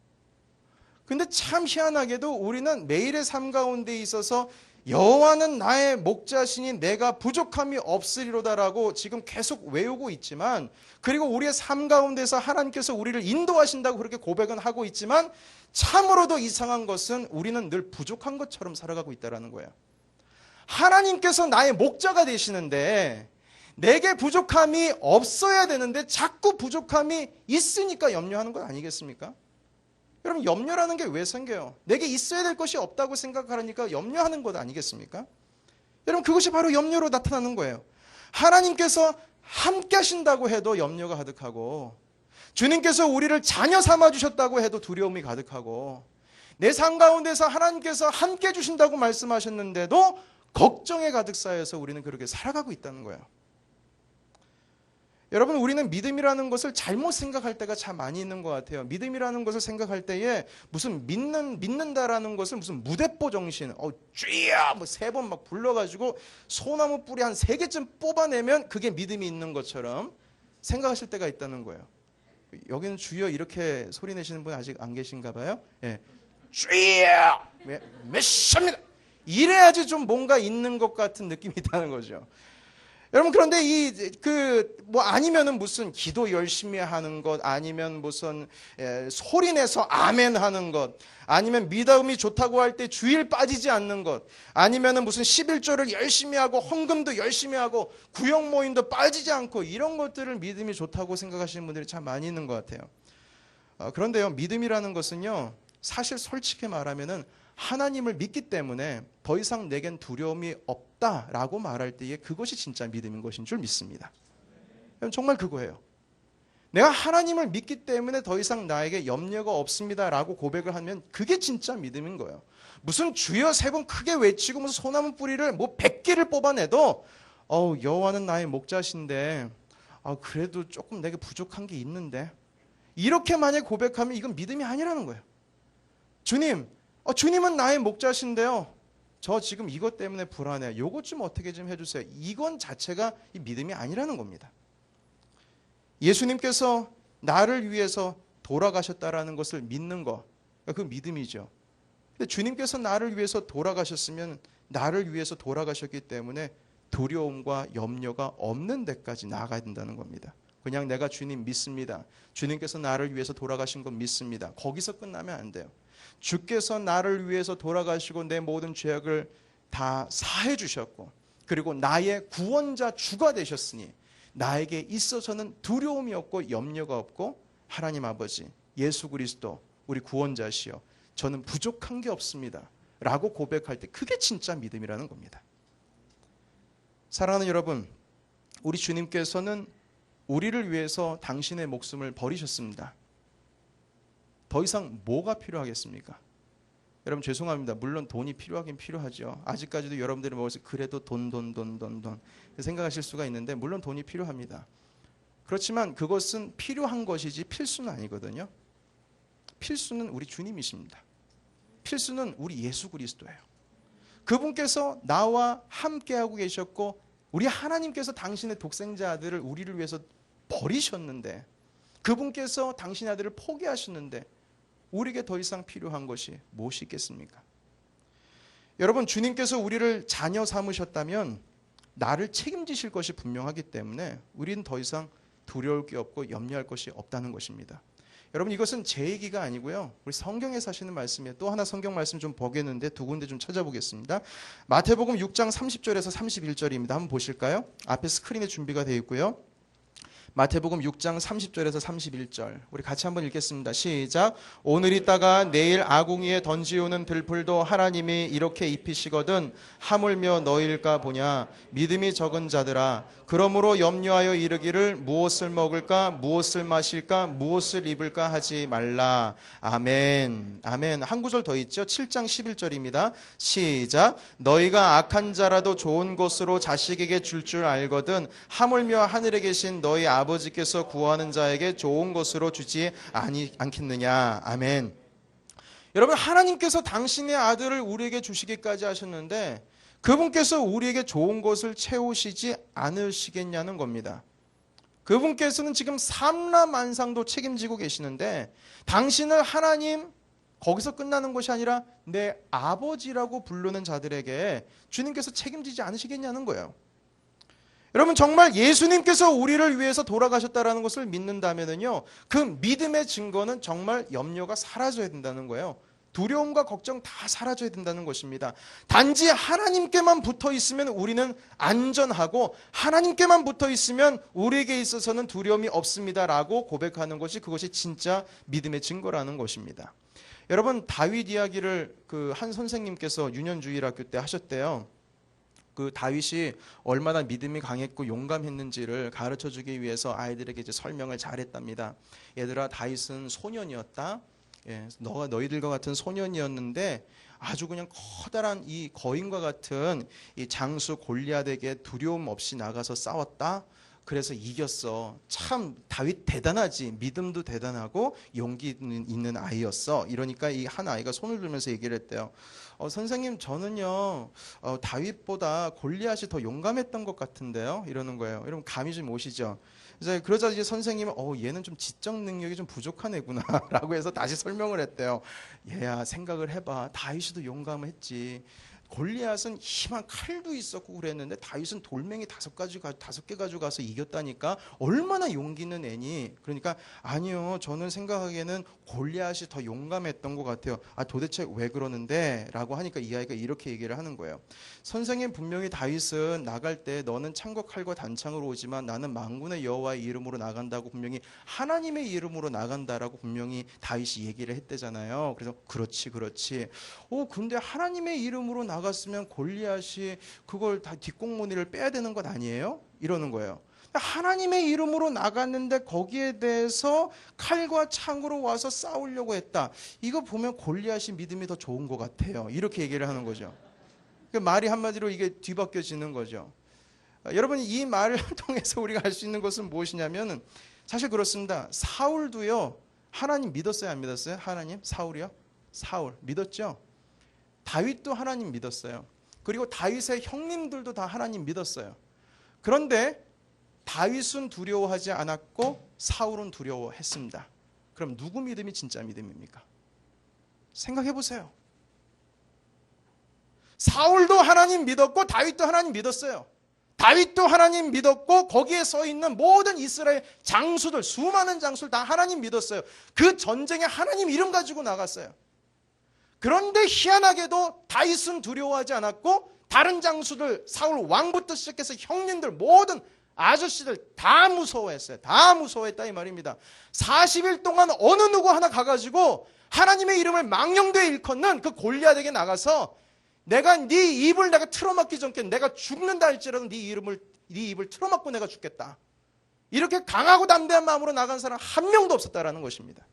근데 참 희한하게도 우리는 매일의 삶 가운데 있어서 여호와는 나의 목자시니 내가 부족함이 없으리로다라고 지금 계속 외우고 있지만, 그리고 우리의 삶 가운데서 하나님께서 우리를 인도하신다고 그렇게 고백은 하고 있지만, 참으로도 이상한 것은 우리는 늘 부족한 것처럼 살아가고 있다는 거예요. 하나님께서 나의 목자가 되시는데 내게 부족함이 없어야 되는데 자꾸 부족함이 있으니까 염려하는 것 아니겠습니까? 여러분 염려라는 게 왜 생겨요? 내게 있어야 될 것이 없다고 생각하니까 염려하는 것 아니겠습니까? 여러분 그것이 바로 염려로 나타나는 거예요. 하나님께서 함께 하신다고 해도 염려가 가득하고, 주님께서 우리를 자녀 삼아 주셨다고 해도 두려움이 가득하고, 내 삶 가운데서 하나님께서 함께 주신다고 말씀하셨는데도 걱정에 가득 쌓여서 우리는 그렇게 살아가고 있다는 거예요. 여러분 우리는 믿음이라는 것을 잘못 생각할 때가 참 많이 있는 것 같아요. 믿음이라는 것을 생각할 때에 무슨 믿는다라는 것을 무슨 무대뽀 정신, 쥐야 뭐 3번 막 불러가지고 소나무 뿌리 한 3개쯤 뽑아내면 그게 믿음이 있는 것처럼 생각하실 때가 있다는 거예요. 여기는 주여 이렇게 소리 내시는 분 아직 안 계신가 봐요. 예. 쥐야 메시아입니다. 이래야지 좀 뭔가 있는 것 같은 느낌이 있다는 거죠. 여러분 그런데 아니면은 무슨 기도 열심히 하는 것, 아니면 무슨 소리 내서 아멘 하는 것, 아니면 믿음이 좋다고 할 때 주일 빠지지 않는 것, 아니면은 무슨 11조를 열심히 하고 헌금도 열심히 하고 구역 모임도 빠지지 않고, 이런 것들을 믿음이 좋다고 생각하시는 분들이 참 많이 있는 것 같아요. 그런데요 믿음이라는 것은요 사실 솔직히 말하면은 하나님을 믿기 때문에 더 이상 내겐 두려움이 없다라고 말할 때에 그것이 진짜 믿음인 것인 줄 믿습니다. 정말 그거예요. 내가 하나님을 믿기 때문에 더 이상 나에게 염려가 없습니다라고 고백을 하면 그게 진짜 믿음인 거예요. 무슨 주여 3번 크게 외치고 무슨 소나무 뿌리를 100개를 뽑아내도 여호와는 나의 목자신데 그래도 조금 내게 부족한 게 있는데, 이렇게 만약 고백하면 이건 믿음이 아니라는 거예요. 주님은 나의 목자신데요, 저 지금 이것 때문에 불안해요. 이것 좀 어떻게 좀 해주세요. 이건 자체가 이 믿음이 아니라는 겁니다. 예수님께서 나를 위해서 돌아가셨다라는 것을 믿는 거, 그 믿음이죠. 근데 주님께서 나를 위해서 돌아가셨으면 나를 위해서 돌아가셨기 때문에 두려움과 염려가 없는 데까지 나아가야 된다는 겁니다. 그냥 내가 주님 믿습니다, 주님께서 나를 위해서 돌아가신 건 믿습니다, 거기서 끝나면 안 돼요. 주께서 나를 위해서 돌아가시고 내 모든 죄악을 다 사해 주셨고, 그리고 나의 구원자 주가 되셨으니 나에게 있어서는 두려움이 없고 염려가 없고 하나님 아버지 예수 그리스도 우리 구원자시여 저는 부족한 게 없습니다 라고 고백할 때 그게 진짜 믿음이라는 겁니다. 사랑하는 여러분, 우리 주님께서는 우리를 위해서 당신의 목숨을 버리셨습니다. 더 이상 뭐가 필요하겠습니까? 여러분 죄송합니다. 물론 돈이 필요하긴 필요하죠. 아직까지도 여러분들이 먹어서 그래도 돈 생각하실 수가 있는데 물론 돈이 필요합니다. 그렇지만 그것은 필요한 것이지 필수는 아니거든요. 필수는 우리 주님이십니다. 필수는 우리 예수 그리스도예요. 그분께서 나와 함께하고 계셨고 우리 하나님께서 당신의 독생자 아들을 우리를 위해서 버리셨는데 그분께서 당신의 아들을 포기하셨는데 우리에게 더 이상 필요한 것이 무엇이 있겠습니까? 여러분 주님께서 우리를 자녀 삼으셨다면 나를 책임지실 것이 분명하기 때문에 우리는 더 이상 두려울 게 없고 염려할 것이 없다는 것입니다. 여러분 이것은 제 얘기가 아니고요. 우리 성경에 사시는 말씀이에요. 또 하나 성경 말씀 좀 보겠는데 두 군데 좀 찾아보겠습니다. 마태복음 6장 30절에서 31절입니다. 한번 보실까요? 앞에 스크린에 준비가 되어 있고요. 마태복음 6장 30절에서 31절 우리 같이 한번 읽겠습니다. 시작. 오늘 있다가 내일 아궁이에 던지우는 들풀도 하나님이 이렇게 입히시거든 하물며 너희일까 보냐. 믿음이 적은 자들아 그러므로 염려하여 이르기를 무엇을 먹을까 무엇을 마실까 무엇을 입을까 하지 말라. 아멘. 아멘. 한 구절 더 있죠. 7장 11절입니다. 시작. 너희가 악한 자라도 좋은 것으로 자식에게 줄 줄 알거든 하물며 하늘에 계신 너희 아버지께서 구하는 자에게 좋은 것으로 주지 않겠느냐. 아멘. 여러분 하나님께서 당신의 아들을 우리에게 주시기까지 하셨는데 그분께서 우리에게 좋은 것을 채우시지 않으시겠냐는 겁니다. 그분께서는 지금 삼라만상도 책임지고 계시는데 당신을 하나님 거기서 끝나는 것이 아니라 내 아버지라고 부르는 자들에게 주님께서 책임지지 않으시겠냐는 거예요. 여러분 정말 예수님께서 우리를 위해서 돌아가셨다는 것을 믿는다면요 그 믿음의 증거는 정말 염려가 사라져야 된다는 거예요. 두려움과 걱정 다 사라져야 된다는 것입니다. 단지 하나님께만 붙어 있으면 우리는 안전하고 하나님께만 붙어 있으면 우리에게 있어서는 두려움이 없습니다라고 고백하는 것이 그것이 진짜 믿음의 증거라는 것입니다. 여러분 다윗 이야기를 그 한 선생님께서 유년주일학교 때 하셨대요. 그 다윗이 얼마나 믿음이 강했고 용감했는지를 가르쳐주기 위해서 아이들에게 이제 설명을 잘했답니다. 얘들아 다윗은 소년이었다. 너희들과 같은 소년이었는데 아주 그냥 커다란 이 거인과 같은 이 장수 골리앗에게 두려움 없이 나가서 싸웠다. 그래서 이겼어. 참 다윗 대단하지. 믿음도 대단하고 용기 있는 아이였어. 이러니까 이 한 아이가 손을 들면서 얘기를 했대요. 선생님 저는요 다윗보다 골리앗이 더 용감했던 것 같은데요. 이러는 거예요. 여러분 감이 좀 오시죠? 그러자 이제 선생님은 얘는 좀 지적 능력이 좀 부족한 애구나 라고 해서 다시 설명을 했대요. 얘야 생각을 해봐. 다윗이도 용감했지. 골리앗은 힘한 칼도 있었고 그랬는데 다윗은 돌멩이 5개 가지고 가서 이겼다니까. 얼마나 용기 있는 애니. 그러니까 아니요 저는 생각하기에는 골리앗이 더 용감했던 것 같아요. 도대체 왜 그러는데? 라고 하니까 이 아이가 이렇게 얘기를 하는 거예요. 선생님 분명히 다윗은 나갈 때 너는 창과 칼과 단창으로 오지만 나는 만군의 여호와의 이름으로 나간다고 분명히 하나님의 이름으로 나간다라고 분명히 다윗이 얘기를 했대잖아요. 그래서 그렇지 근데 하나님의 이름으로 나갔으면 골리앗이 그걸 다 뒷공무니를 빼야 되는 것 아니에요? 이러는 거예요. 하나님의 이름으로 나갔는데 거기에 대해서 칼과 창으로 와서 싸우려고 했다. 이거 보면 골리앗이 믿음이 더 좋은 것 같아요. 이렇게 얘기를 하는 거죠. 말이 한마디로 이게 뒤바뀌어지는 거죠. 여러분 이 말을 통해서 우리가 알 수 있는 것은 무엇이냐면 사실 그렇습니다. 사울도요 하나님 믿었어요 안 믿었어요? 하나님? 사울이요? 사울 믿었죠? 다윗도 하나님 믿었어요. 그리고 다윗의 형님들도 다 하나님 믿었어요. 그런데 다윗은 두려워하지 않았고 사울은 두려워했습니다. 그럼 누구 믿음이 진짜 믿음입니까? 생각해 보세요. 사울도 하나님 믿었고 다윗도 하나님 믿었어요. 다윗도 하나님 믿었고 거기에 서 있는 모든 이스라엘 장수들 수많은 장수들 다 하나님 믿었어요. 그 전쟁에 하나님 이름 가지고 나갔어요. 그런데 희한하게도 다윗은 두려워하지 않았고 다른 장수들, 사울 왕부터 시작해서 형님들, 모든 아저씨들 다 무서워했어요. 다 무서워했다 이 말입니다. 40일 동안 어느 누구 하나 가가지고 하나님의 이름을 망령되이 일컫는 그 골리앗에게 나가서 내가 네 입을 내가 틀어막기 전께 내가 죽는다 할지라도 네 입을 틀어막고 내가 죽겠다. 이렇게 강하고 담대한 마음으로 나간 사람 한 명도 없었다라는 것입니다.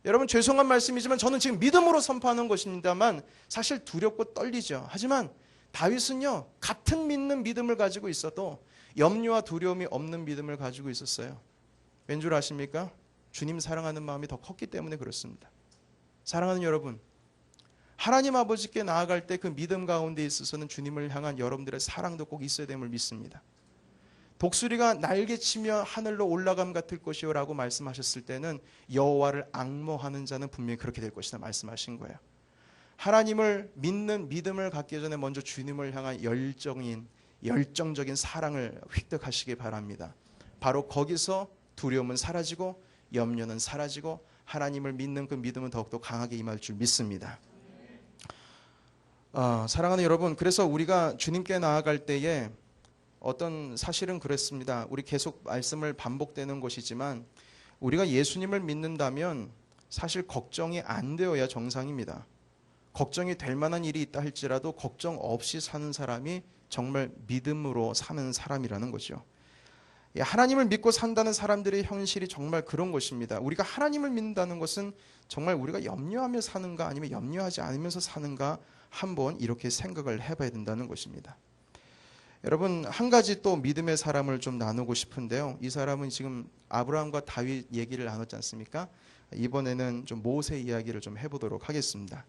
여러분, 죄송한 말씀이지만 저는 지금 믿음으로 선포하는 것입니다만 사실 두렵고 떨리죠. 하지만 다윗은요, 같은 믿는 믿음을 가지고 있어도 염려와 두려움이 없는 믿음을 가지고 있었어요. 왠 줄 아십니까? 주님 사랑하는 마음이 더 컸기 때문에 그렇습니다. 사랑하는 여러분, 하나님 아버지께 나아갈 때 그 믿음 가운데 있어서는 주님을 향한 여러분들의 사랑도 꼭 있어야 됨을 믿습니다. 독수리가 날개치며 하늘로 올라감 같을 것이요 라고 말씀하셨을 때는 여호와를 앙모하는 자는 분명히 그렇게 될 것이다 말씀하신 거예요. 하나님을 믿는 믿음을 갖기 전에 먼저 주님을 향한 열정적인 사랑을 획득하시기 바랍니다. 바로 거기서 두려움은 사라지고 염려는 사라지고 하나님을 믿는 그 믿음은 더욱더 강하게 임할 줄 믿습니다. 사랑하는 여러분, 그래서 우리가 주님께 나아갈 때에 어떤 사실은 그렇습니다. 우리 계속 말씀을 반복되는 것이지만 우리가 예수님을 믿는다면 사실 걱정이 안 되어야 정상입니다. 걱정이 될 만한 일이 있다 할지라도 걱정 없이 사는 사람이 정말 믿음으로 사는 사람이라는 거죠. 하나님을 믿고 산다는 사람들의 현실이 정말 그런 것입니다. 우리가 하나님을 믿는다는 것은 정말 우리가 염려하며 사는가 아니면 염려하지 않으면서 사는가 한번 이렇게 생각을 해봐야 된다는 것입니다. 여러분, 한 가지 또 믿음의 사람을 좀 나누고 싶은데요. 이 사람은 지금 아브라함과 다윗 얘기를 나눴지 않습니까? 이번에는 좀 모세 이야기를 좀 해보도록 하겠습니다.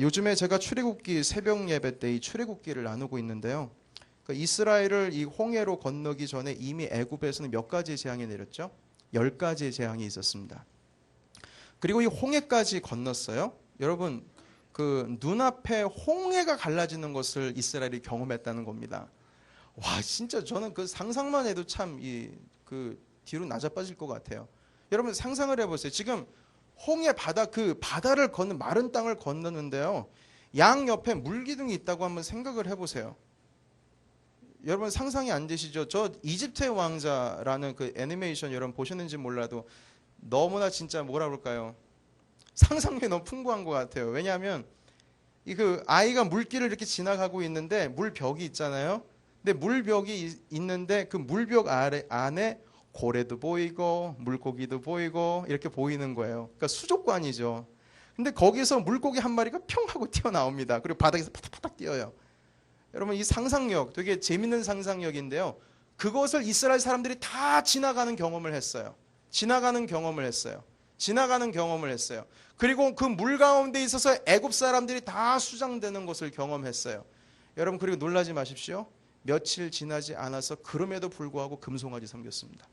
요즘에 제가 출애굽기 새벽 예배 때 이 출애굽기를 나누고 있는데요. 이스라엘을 이 홍해로 건너기 전에 이미 애굽에서는 몇 가지 재앙이 내렸죠? 10가지의 재앙이 있었습니다. 그리고 이 홍해까지 건넜어요. 여러분, 그 눈앞에 홍해가 갈라지는 것을 이스라엘이 경험했다는 겁니다. 와, 진짜 저는 그 상상만 해도 참 그 뒤로 낮아빠질 것 같아요. 여러분 상상을 해보세요. 지금 홍해 바다, 그 바다를 건너 마른 땅을 건너는데요. 양 옆에 물기둥이 있다고 한번 생각을 해보세요. 여러분 상상이 안 되시죠? 저 이집트의 왕자라는 그 애니메이션 여러분 보셨는지 몰라도 너무나 진짜 뭐라 그럴까요? 상상력이 너무 풍부한 것 같아요. 왜냐하면 그 아이가 물길을 이렇게 지나가고 있는데 물벽이 있잖아요. 근데 물벽이 있는데 그 물벽 안에 고래도 보이고 물고기도 보이고 이렇게 보이는 거예요. 그러니까 수족관이죠. 근데 거기서 물고기 한 마리가 평 하고 튀어나옵니다. 그리고 바닥에서 파닥파닥 뛰어요. 여러분 이 상상력 되게 재밌는 상상력인데요. 그것을 이스라엘 사람들이 다 지나가는 경험을 했어요. 지나가는 경험을 했어요. 그리고 그 물 가운데 있어서 애굽 사람들이 다 수장되는 것을 경험했어요. 여러분 그리고 놀라지 마십시오. 며칠 지나지 않아서 그럼에도 불구하고 금송아지 섬겼습니다.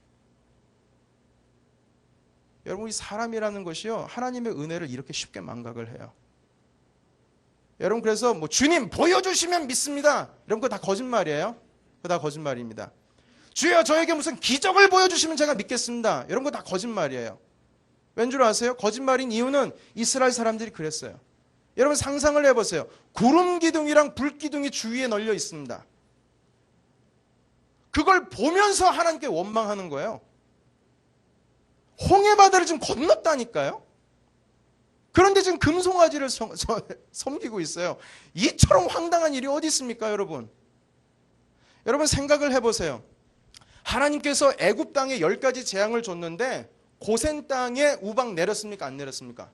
여러분 이 사람이라는 것이요 하나님의 은혜를 이렇게 쉽게 망각을 해요. 여러분 그래서 뭐 주님 보여주시면 믿습니다. 여러분 그거 다 거짓말이에요. 그거 다 거짓말입니다. 주여 저에게 무슨 기적을 보여주시면 제가 믿겠습니다. 여러분 그거 다 거짓말이에요. 왠 줄 아세요? 거짓말인 이유는 이스라엘 사람들이 그랬어요. 여러분 상상을 해보세요. 구름 기둥이랑 불 기둥이 주위에 널려 있습니다. 그걸 보면서 하나님께 원망하는 거예요. 홍해 바다를 지금 건넜다니까요. 그런데 지금 금송아지를 섬기고 있어요. 이처럼 황당한 일이 어디 있습니까, 여러분? 여러분 생각을 해보세요. 하나님께서 애굽 땅에 10가지 재앙을 줬는데 고센 땅에 우박 내렸습니까? 안 내렸습니까?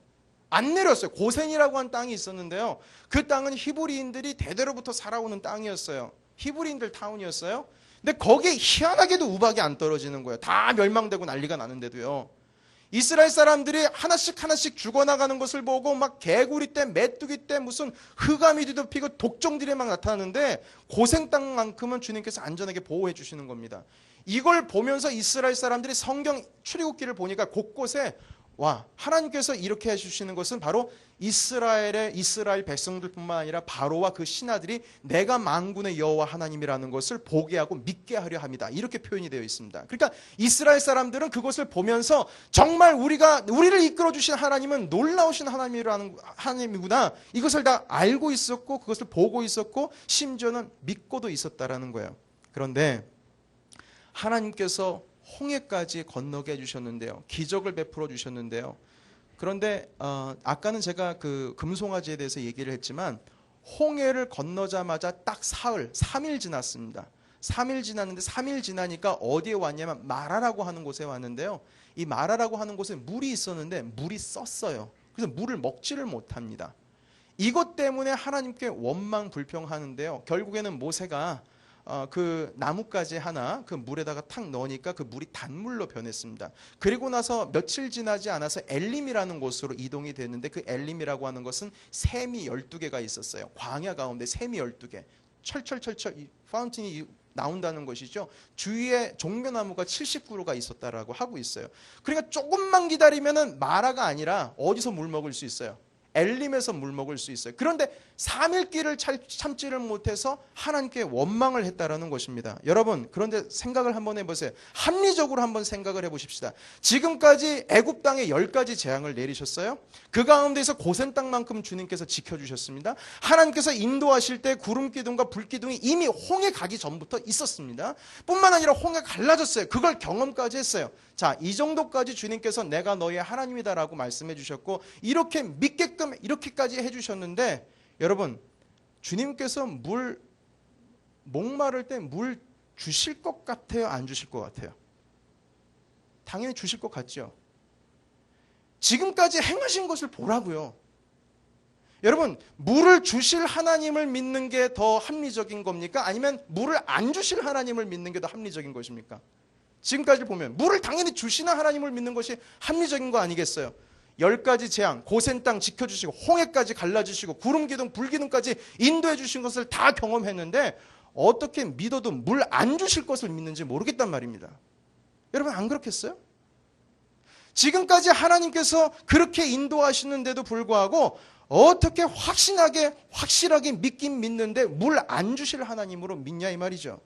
안 내렸어요. 고센이라고 한 땅이 있었는데요. 그 땅은 히브리인들이 대대로부터 살아오는 땅이었어요. 히브리인들 타운이었어요. 근데 거기에 희한하게도 우박이 안 떨어지는 거예요. 다 멸망되고 난리가 나는데도요. 이스라엘 사람들이 하나씩 죽어나가는 것을 보고 막 개구리 떼, 메뚜기 떼, 무슨 흑암이 뒤덮이고 독종들이 막 나타나는데 고생 땅만큼은 주님께서 안전하게 보호해 주시는 겁니다. 이걸 보면서 이스라엘 사람들이 성경 출애굽기를 보니까 곳곳에 와, 하나님께서 이렇게 해주시는 것은 바로 이스라엘 백성들뿐만 아니라 바로와 그 신하들이 내가 만군의 여호와 하나님이라는 것을 보게 하고 믿게 하려 합니다. 이렇게 표현이 되어 있습니다. 그러니까 이스라엘 사람들은 그것을 보면서 정말 우리를 이끌어 주신 하나님은 놀라우신 하나님이구나. 이것을 다 알고 있었고 그것을 보고 있었고 심지어는 믿고도 있었다라는 거예요. 그런데 하나님께서 홍해까지 건너게 해주셨는데요. 기적을 베풀어 주셨는데요. 그런데 아까는 제가 그 금송아지에 대해서 얘기를 했지만 홍해를 건너자마자 딱 사흘, 3일 지났습니다. 3일 지났는데 3일 지나니까 어디에 왔냐면 마라라고 하는 곳에 왔는데요. 이 마라라고 하는 곳에 물이 있었는데 물이 썼어요. 그래서 물을 먹지를 못합니다. 이것 때문에 하나님께 원망 불평하는데요. 결국에는 모세가 그 나뭇가지 하나 그 물에다가 탁 넣으니까 그 물이 단물로 변했습니다. 그리고 나서 며칠 지나지 않아서 엘림이라는 곳으로 이동이 됐는데 그 엘림이라고 하는 것은 샘이 12개가 있었어요. 광야 가운데 샘이 12개. 철철철철 파운틴이 나온다는 것이죠. 주위에 종려나무가 79루가 있었다라고 하고 있어요. 그러니까 조금만 기다리면은 마라가 아니라 어디서 물 먹을 수 있어요? 엘림에서 물 먹을 수 있어요. 그런데 3일 길을 참지를 못해서 하나님께 원망을 했다라는 것입니다. 여러분, 그런데 생각을 한번 해보세요. 합리적으로 한번 생각을 해보십시다. 지금까지 애굽 땅에 10가지 재앙을 내리셨어요. 그 가운데서 고센 땅만큼 주님께서 지켜주셨습니다. 하나님께서 인도하실 때 구름 기둥과 불 기둥이 이미 홍해 가기 전부터 있었습니다. 뿐만 아니라 홍해 갈라졌어요. 그걸 경험까지 했어요. 자, 이 정도까지 주님께서 내가 너의 하나님이다라고 말씀해 주셨고 이렇게 믿게끔 이렇게까지 해주셨는데 여러분, 주님께서 목마를 때 물 주실 것 같아요? 안 주실 것 같아요? 당연히 주실 것 같죠. 지금까지 행하신 것을 보라고요. 여러분, 물을 주실 하나님을 믿는 게 더 합리적인 겁니까? 아니면 물을 안 주실 하나님을 믿는 게 더 합리적인 것입니까? 지금까지 보면 물을 당연히 주시는 하나님을 믿는 것이 합리적인 거 아니겠어요? 10가지 재앙, 고센 땅 지켜주시고 홍해까지 갈라주시고 구름기둥, 불기둥까지 인도해 주신 것을 다 경험했는데 어떻게 믿어도 물 안 주실 것을 믿는지 모르겠단 말입니다. 여러분, 안 그렇겠어요? 지금까지 하나님께서 그렇게 인도하시는데도 불구하고 어떻게 확실하게 믿긴 믿는데 물 안 주실 하나님으로 믿냐 이 말이죠.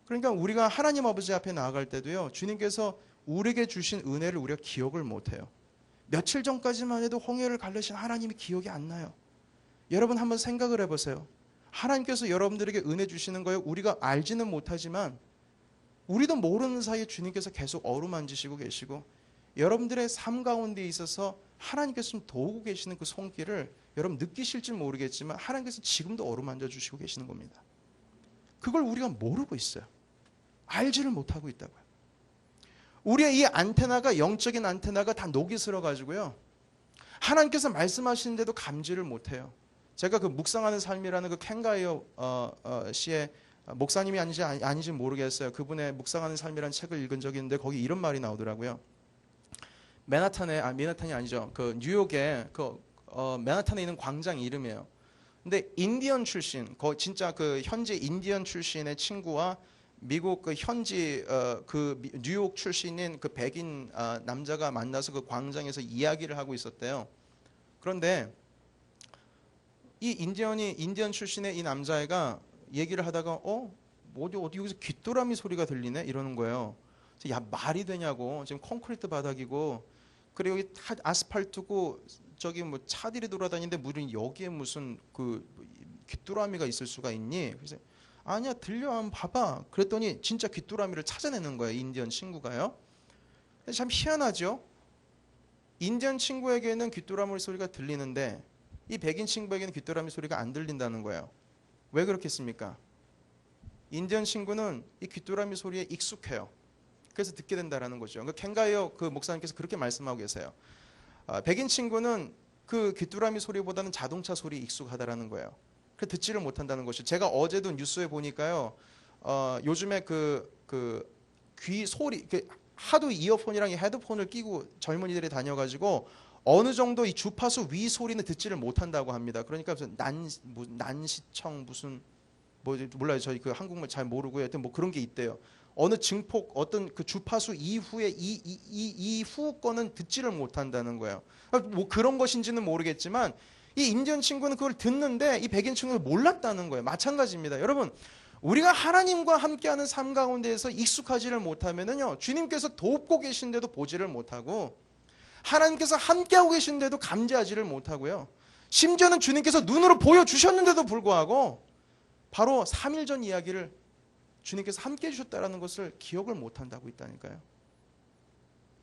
그러니까 우리가 하나님 아버지 앞에 나아갈 때도요, 주님께서 우리에게 주신 은혜를 우리가 기억을 못해요. 며칠 전까지만 해도 홍해를 갈르신 하나님이 기억이 안 나요. 여러분 한번 생각을 해보세요. 하나님께서 여러분들에게 은혜 주시는 거예요. 우리가 알지는 못하지만 우리도 모르는 사이에 주님께서 계속 어루만지시고 계시고 여러분들의 삶 가운데 있어서 하나님께서 도우고 계시는 그 손길을 여러분 느끼실지 모르겠지만 하나님께서 지금도 어루만져 주시고 계시는 겁니다. 그걸 우리가 모르고 있어요. 알지를 못하고 있다고요. 우리의 이 안테나가, 영적인 안테나가 다 녹이 슬어가지고요, 하나님께서 말씀하시는데도 감지를 못해요. 제가 그 묵상하는 삶이라는 그 켄가이어 씨의 목사님이 아닌지 모르겠어요. 그분의 묵상하는 삶이라는 책을 읽은 적이 있는데 거기 이런 말이 나오더라고요. 맨하탄이 아니죠. 그 뉴욕에 맨하탄에 있는 광장 이름이에요. 근데 인디언 출신, 진짜 그 현지 인디언 출신의 친구와 미국 그 현지 그 뉴욕 출신인 그 백인 남자가 만나서 그 광장에서 이야기를 하고 있었대요. 그런데 이 인디언 출신의 이 남자애가 얘기를 하다가 어디 여기서 귀뚜라미 소리가 들리네 이러는 거예요. 그래서 야, 말이 되냐고. 지금 콘크리트 바닥이고 그리고 여기 아스팔트고 저기 뭐 차들이 돌아다니는데 여기에 무슨 그 귀뚜라미가 있을 수가 있니? 그래서 아니야, 들려, 한번 봐봐. 그랬더니 진짜 귀뚜라미를 찾아내는 거예요, 인디언 친구가요. 참 희한하죠. 인디언 친구에게는 귀뚜라미 소리가 들리는데 이 백인 친구에게는 귀뚜라미 소리가 안 들린다는 거예요. 왜 그렇겠습니까? 인디언 친구는 이 귀뚜라미 소리에 익숙해요. 그래서 듣게 된다는 거죠. 켄가이어 그 목사님께서 그렇게 말씀하고 계세요. 백인 친구는 그 귀뚜라미 소리보다는 자동차 소리에 익숙하다라는 거예요. 그 듣지를 못한다는 것이. 제가 어제도 뉴스에 보니까요, 요즘에 귀 소리, 하도 이어폰이랑 헤드폰을 끼고 젊은이들이 다녀가지고 어느 정도 이 주파수 위 소리는 듣지를 못한다고 합니다. 그러니까 무슨 난시청 무슨 몰라요. 저희 그 한국말 잘 모르고요. 하여튼 뭐 그런 게 있대요. 어느 증폭, 어떤 그 주파수 이후에 이후 거는 듣지를 못한다는 거예요. 뭐 그런 것인지는 모르겠지만 이 인디언 친구는 그걸 듣는데 이 백인 친구는 몰랐다는 거예요. 마찬가지입니다. 여러분, 우리가 하나님과 함께하는 삶 가운데에서 익숙하지를 못하면은요, 주님께서 돕고 계신데도 보지를 못하고, 하나님께서 함께하고 계신데도 감지하지를 못하고요, 심지어는 주님께서 눈으로 보여주셨는데도 불구하고 바로 3일 전 이야기를 주님께서 함께해 주셨다는 것을 기억을 못한다고 있다니까요.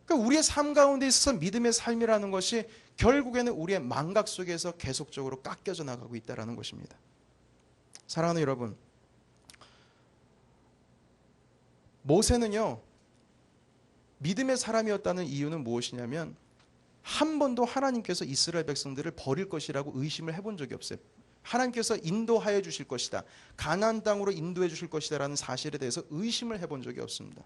그러니까 우리의 삶 가운데 있어서 믿음의 삶이라는 것이 결국에는 우리의 망각 속에서 계속적으로 깎여져 나가고 있다는 것입니다. 사랑하는 여러분, 모세는요, 믿음의 사람이었다는 이유는 무엇이냐면 한 번도 하나님께서 이스라엘 백성들을 버릴 것이라고 의심을 해본 적이 없어요. 하나님께서 인도하여 주실 것이다, 가나안 땅으로 인도해 주실 것이다라는 사실에 대해서 의심을 해본 적이 없습니다.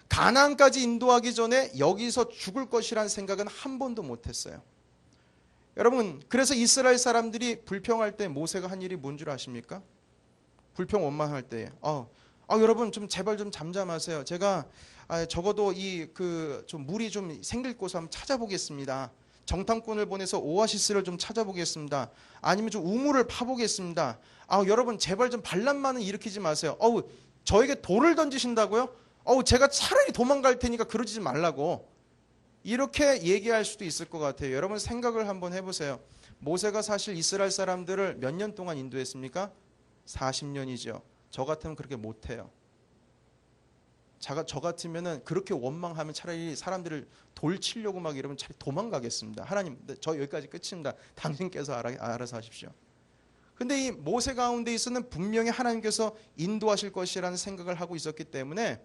가나안까지 인도하기 전에 여기서 죽을 것이라는 생각은 한 번도 못했어요. 여러분, 그래서 이스라엘 사람들이 불평할 때 모세가 한 일이 뭔 줄 아십니까? 불평 원망할 때 여러분 좀 제발 좀 잠잠하세요. 제가 적어도 좀 물이 좀 생길 곳을 한번 찾아보겠습니다. 정탐꾼을 보내서 오아시스를 좀 찾아보겠습니다. 아니면 좀 우물을 파보겠습니다. 여러분 제발 좀 반란만은 일으키지 마세요. 저에게 돌을 던지신다고요? 제가 차라리 도망갈 테니까 그러지 말라고. 이렇게 얘기할 수도 있을 것 같아요. 여러분 생각을 한번 해보세요. 모세가 사실 이스라엘 사람들을 몇 년 동안 인도했습니까? 40년이죠. 저 같으면 그렇게 못해요. 저 같으면은 그렇게 원망하면 차라리 사람들을 돌 치려고 막 이러면 차라리 도망가겠습니다. 하나님, 저 여기까지 끝입니다. 당신께서 알아서 하십시오. 근데 이 모세 가운데 있어는 분명히 하나님께서 인도하실 것이라는 생각을 하고 있었기 때문에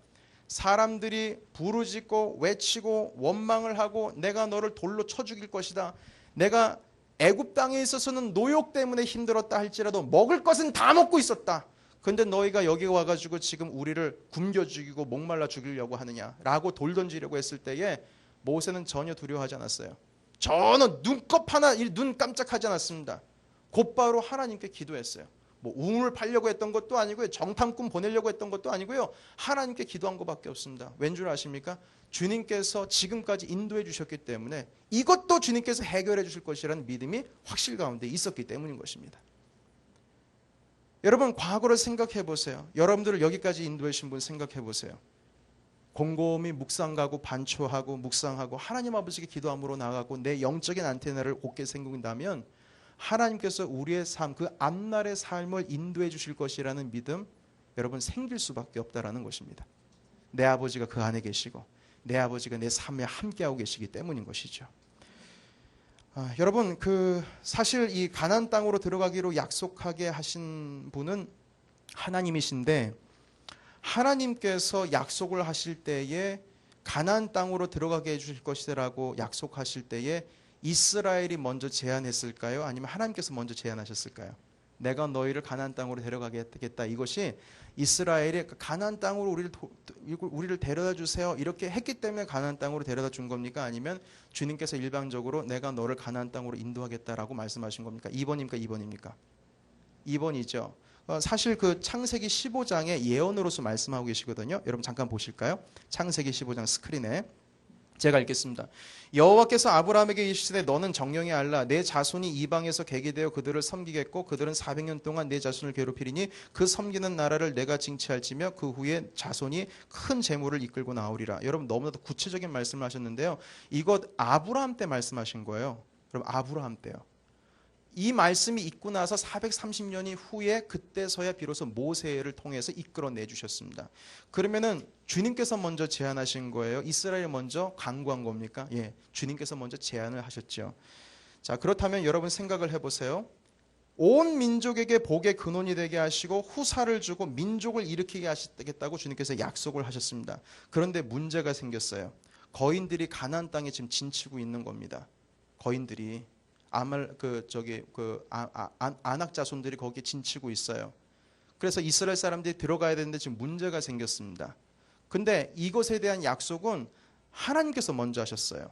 사람들이 부르짖고 외치고 원망을 하고 내가 너를 돌로 쳐 죽일 것이다, 내가 애굽 땅에 있어서는 노역 때문에 힘들었다 할지라도 먹을 것은 다 먹고 있었다, 근데 너희가 여기 와가지고 지금 우리를 굶겨 죽이고 목말라 죽이려고 하느냐라고 돌 던지려고 했을 때에 모세는 전혀 두려워하지 않았어요. 저는 눈곱 하나 눈 깜짝하지 않았습니다. 곧바로 하나님께 기도했어요. 뭐 우물 팔려고 했던 것도 아니고요, 정탐꾼 보내려고 했던 것도 아니고요, 하나님께 기도한 것밖에 없습니다. 왠 줄 아십니까? 주님께서 지금까지 인도해 주셨기 때문에 이것도 주님께서 해결해 주실 것이라는 믿음이 확실 가운데 있었기 때문인 것입니다. 여러분 과거를 생각해 보세요. 여러분들을 여기까지 인도해 주신 분 생각해 보세요. 곰곰이 묵상 가고 반초하고 묵상하고 하나님 아버지께 기도함으로 나가고 내 영적인 안테나를 곧게 생긴다면 하나님께서 우리의 삶, 그 앞날의 삶을 인도해 주실 것이라는 믿음, 여러분 생길 수밖에 없다라는 것입니다. 내 아버지가 그 안에 계시고 내 아버지가 내 삶에 함께하고 계시기 때문인 것이죠. 여러분 사실 이 가나안 땅으로 들어가기로 약속하게 하신 분은 하나님이신데, 하나님께서 약속을 하실 때에 가나안 땅으로 들어가게 해주실 것이라고 약속하실 때에 이스라엘이 먼저 제안했을까요? 아니면 하나님께서 먼저 제안하셨을까요? 내가 너희를 가나안 땅으로 데려가겠다, 이것이 이스라엘이 가나안 땅으로 우리를 데려다 주세요 이렇게 했기 때문에 가나안 땅으로 데려다 준 겁니까? 아니면 주님께서 일방적으로 내가 너를 가나안 땅으로 인도하겠다라고 말씀하신 겁니까? 2번입니까? 2번입니까? 2번이죠. 사실 그 창세기 15장의 예언으로서 말씀하고 계시거든요. 여러분 잠깐 보실까요? 창세기 15장 스크린에 제가 읽겠습니다. 여호와께서 아브라함에게 이르시되 너는 정령이 알라, 내 자손이 이방에서 객이 되어 그들을 섬기겠고 그들은 400년 동안 내 자손을 괴롭히리니 그 섬기는 나라를 내가 징치할지며 그 후에 자손이 큰 재물을 이끌고 나오리라. 여러분 너무나도 구체적인 말씀을 하셨는데요, 이것 아브라함 때 말씀하신 거예요. 여러분 아브라함 때요. 이 말씀이 있고 나서 430년이 후에 그때서야 비로소 모세를 통해서 이끌어내 주셨습니다. 그러면은 주님께서 먼저 제안하신 거예요? 이스라엘 먼저 강구한 겁니까? 예, 주님께서 먼저 제안을 하셨죠. 자, 그렇다면 여러분 생각을 해보세요. 온 민족에게 복의 근원이 되게 하시고 후사를 주고 민족을 일으키게 하시겠다고 주님께서 약속을 하셨습니다. 그런데 문제가 생겼어요. 거인들이 가나안 땅에 지금 진치고 있는 겁니다. 거인들이 아낙 자손들이 거기에 진치고 있어요. 그래서 이스라엘 사람들이 들어가야 되는데 지금 문제가 생겼습니다. 근데 이것에 대한 약속은 하나님께서 먼저 하셨어요.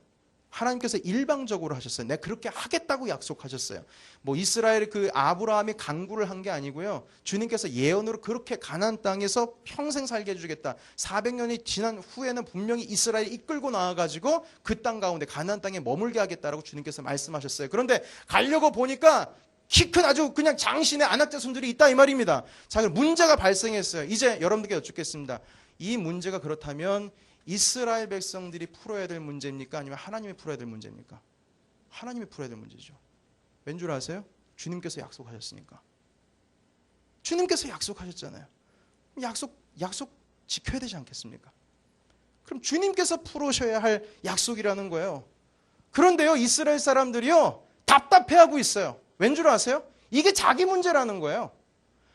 하나님께서 일방적으로 하셨어요. 내가 그렇게 하겠다고 약속하셨어요. 뭐 이스라엘 그 아브라함이 강구를 한 게 아니고요. 주님께서 예언으로 그렇게 가나안 땅에서 평생 살게 해주겠다. 400년이 지난 후에는 분명히 이스라엘이 이끌고 나와가지고 그 땅 가운데 가나안 땅에 머물게 하겠다라고 주님께서 말씀하셨어요. 그런데 가려고 보니까 키 큰 아주 그냥 장신의 안악자손들이 있다 이 말입니다. 자, 그럼 문제가 발생했어요. 이제 여러분들께 여쭙겠습니다. 이 문제가 그렇다면 이스라엘 백성들이 풀어야 될 문제입니까? 아니면 하나님이 풀어야 될 문제입니까? 하나님이 풀어야 될 문제죠. 왠 줄 아세요? 주님께서 약속하셨으니까. 주님께서 약속하셨잖아요. 약속 지켜야 되지 않겠습니까? 그럼 주님께서 풀으셔야 할 약속이라는 거예요. 그런데요, 이스라엘 사람들이요, 답답해하고 있어요. 왠 줄 아세요? 이게 자기 문제라는 거예요.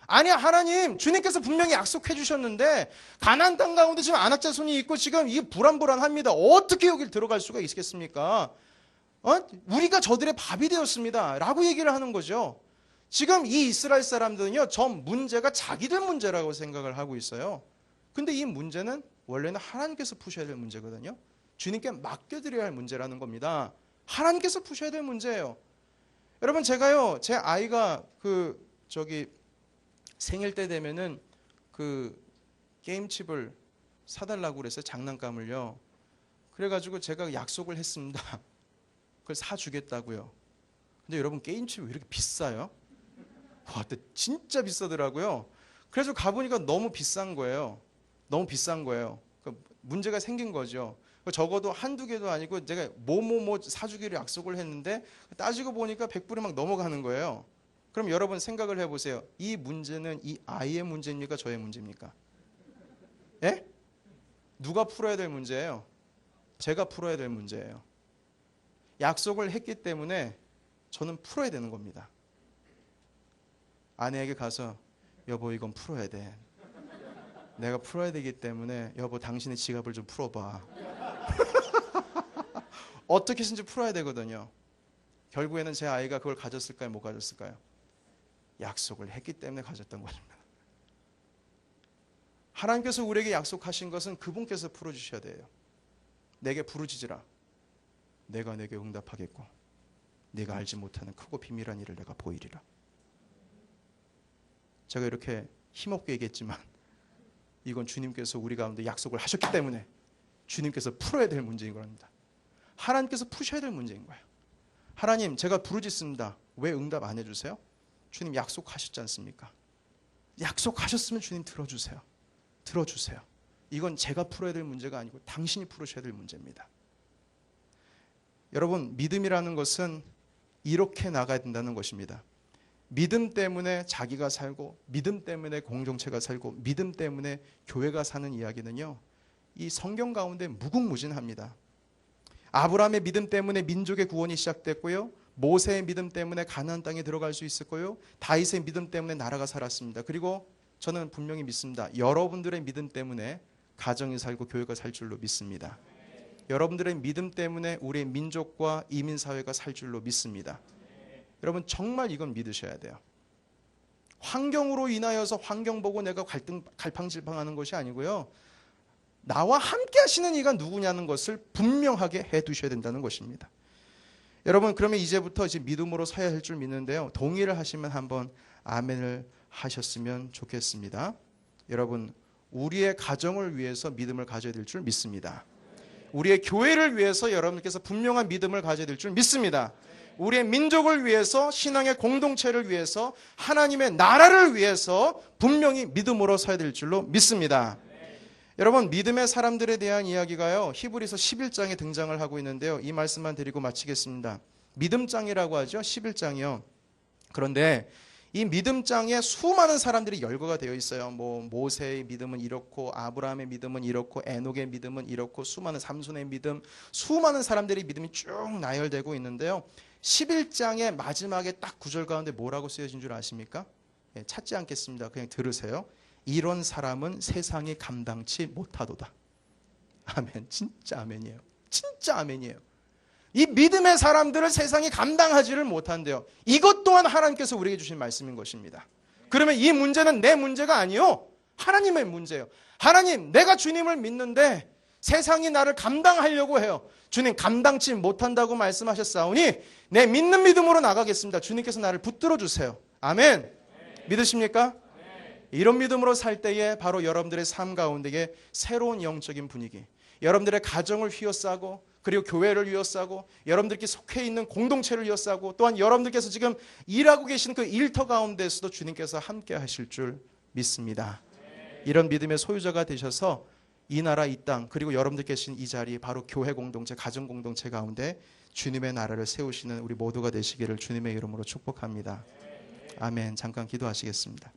아니야, 하나님, 주님께서 분명히 약속해 주셨는데 가나안 땅 가운데 지금 안악자손이 있고 지금 이게 불안불안합니다. 어떻게 여길 들어갈 수가 있겠습니까? 우리가 저들의 밥이 되었습니다 라고 얘기를 하는 거죠. 지금 이 이스라엘 사람들은요, 저 문제가 자기들 문제라고 생각을 하고 있어요. 근데 이 문제는 원래는 하나님께서 푸셔야 될 문제거든요. 주님께 맡겨드려야 할 문제라는 겁니다. 하나님께서 푸셔야 될 문제예요. 여러분, 제가요, 제 아이가 생일 때 되면은 그 게임칩을 사달라고 그랬어요. 장난감을요. 그래가지고 제가 약속을 했습니다. 그걸 사주겠다고요. 근데 여러분, 게임칩이 왜 이렇게 비싸요? 와, 근데 진짜 비싸더라고요. 그래서 가보니까 너무 비싼 거예요. 너무 비싼 거예요. 문제가 생긴 거죠. 적어도 한두 개도 아니고 제가 뭐 사주기로 약속을 했는데 따지고 보니까 100불이 막 넘어가는 거예요. 그럼 여러분 생각을 해보세요. 이 문제는 이 아이의 문제입니까? 저의 문제입니까? 예? 누가 풀어야 될 문제예요? 제가 풀어야 될 문제예요. 약속을 했기 때문에 저는 풀어야 되는 겁니다. 아내에게 가서 여보, 이건 풀어야 돼. 내가 풀어야 되기 때문에 여보, 당신의 지갑을 좀 풀어봐. 어떻게 해서든지 풀어야 되거든요. 결국에는 제 아이가 그걸 가졌을까요? 못 가졌을까요? 약속을 했기 때문에 가졌던 것입니다. 하나님께서 우리에게 약속하신 것은 그분께서 풀어주셔야 돼요. 내게 부르짖으라. 내가 내게 응답하겠고 네가 알지 못하는 크고 비밀한 일을 내가 보이리라. 제가 이렇게 힘없게 얘기했지만 이건 주님께서 우리 가운데 약속을 하셨기 때문에 주님께서 풀어야 될 문제인 겁니다. 하나님께서 푸셔야 될 문제인 거예요. 하나님, 제가 부르짖습니다. 왜 응답 안 해주세요? 주님 약속하셨지 않습니까? 약속하셨으면 주님 들어주세요. 들어주세요. 이건 제가 풀어야 될 문제가 아니고 당신이 풀으셔야 될 문제입니다. 여러분, 믿음이라는 것은 이렇게 나가야 된다는 것입니다. 믿음 때문에 자기가 살고 믿음 때문에 공동체가 살고 믿음 때문에 교회가 사는 이야기는요, 이 성경 가운데 무궁무진합니다. 아브라함의 믿음 때문에 민족의 구원이 시작됐고요, 모세의 믿음 때문에 가나안 땅에 들어갈 수 있었고요, 다윗의 믿음 때문에 나라가 살았습니다. 그리고 저는 분명히 믿습니다. 여러분들의 믿음 때문에 가정이 살고 교회가 살 줄로 믿습니다. 여러분들의 믿음 때문에 우리의 민족과 이민사회가 살 줄로 믿습니다. 여러분, 정말 이건 믿으셔야 돼요. 환경으로 인하여서 환경 보고 내가 갈팡질팡하는 것이 아니고요, 나와 함께 하시는 이가 누구냐는 것을 분명하게 해두셔야 된다는 것입니다. 여러분, 그러면 이제부터 이제 믿음으로 서야 할 줄 믿는데요, 동의를 하시면 한번 아멘을 하셨으면 좋겠습니다. 여러분, 우리의 가정을 위해서 믿음을 가져야 될 줄 믿습니다. 우리의 교회를 위해서 여러분께서 분명한 믿음을 가져야 될 줄 믿습니다. 우리의 민족을 위해서, 신앙의 공동체를 위해서, 하나님의 나라를 위해서 분명히 믿음으로 서야 될 줄로 믿습니다. 여러분, 믿음의 사람들에 대한 이야기가요, 히브리서 11장에 등장을 하고 있는데요, 이 말씀만 드리고 마치겠습니다. 믿음장이라고 하죠. 11장이요. 그런데 이 믿음장에 수많은 사람들이 열거가 되어 있어요. 모세의 믿음은 이렇고, 아브라함의 믿음은 이렇고, 에녹의 믿음은 이렇고, 수많은 삼손의 믿음, 수많은 사람들의 믿음이 쭉 나열되고 있는데요, 11장의 마지막에 딱 구절 가운데 뭐라고 쓰여진 줄 아십니까? 찾지 않겠습니다. 그냥 들으세요. 이런 사람은 세상이 감당치 못하도다. 아멘. 진짜 아멘이에요. 진짜 아멘이에요. 이 믿음의 사람들을 세상이 감당하지를 못한대요. 이것 또한 하나님께서 우리에게 주신 말씀인 것입니다. 그러면 이 문제는 내 문제가 아니요, 하나님의 문제예요. 하나님, 내가 주님을 믿는데 세상이 나를 감당하려고 해요. 주님 감당치 못한다고 말씀하셨사오니 내 믿는 믿음으로 나가겠습니다. 주님께서 나를 붙들어 주세요. 아멘. 믿으십니까? 이런 믿음으로 살 때에 바로 여러분들의 삶 가운데에 새로운 영적인 분위기, 여러분들의 가정을 휘어싸고 그리고 교회를 휘어싸고 여러분들께 속해 있는 공동체를 휘어싸고 또한 여러분들께서 지금 일하고 계시는 그 일터 가운데서도 주님께서 함께 하실 줄 믿습니다. 이런 믿음의 소유자가 되셔서 이 나라 이 땅 그리고 여러분들 계신 이 자리 바로 교회 공동체, 가정 공동체 가운데 주님의 나라를 세우시는 우리 모두가 되시기를 주님의 이름으로 축복합니다. 아멘. 잠깐 기도하시겠습니다.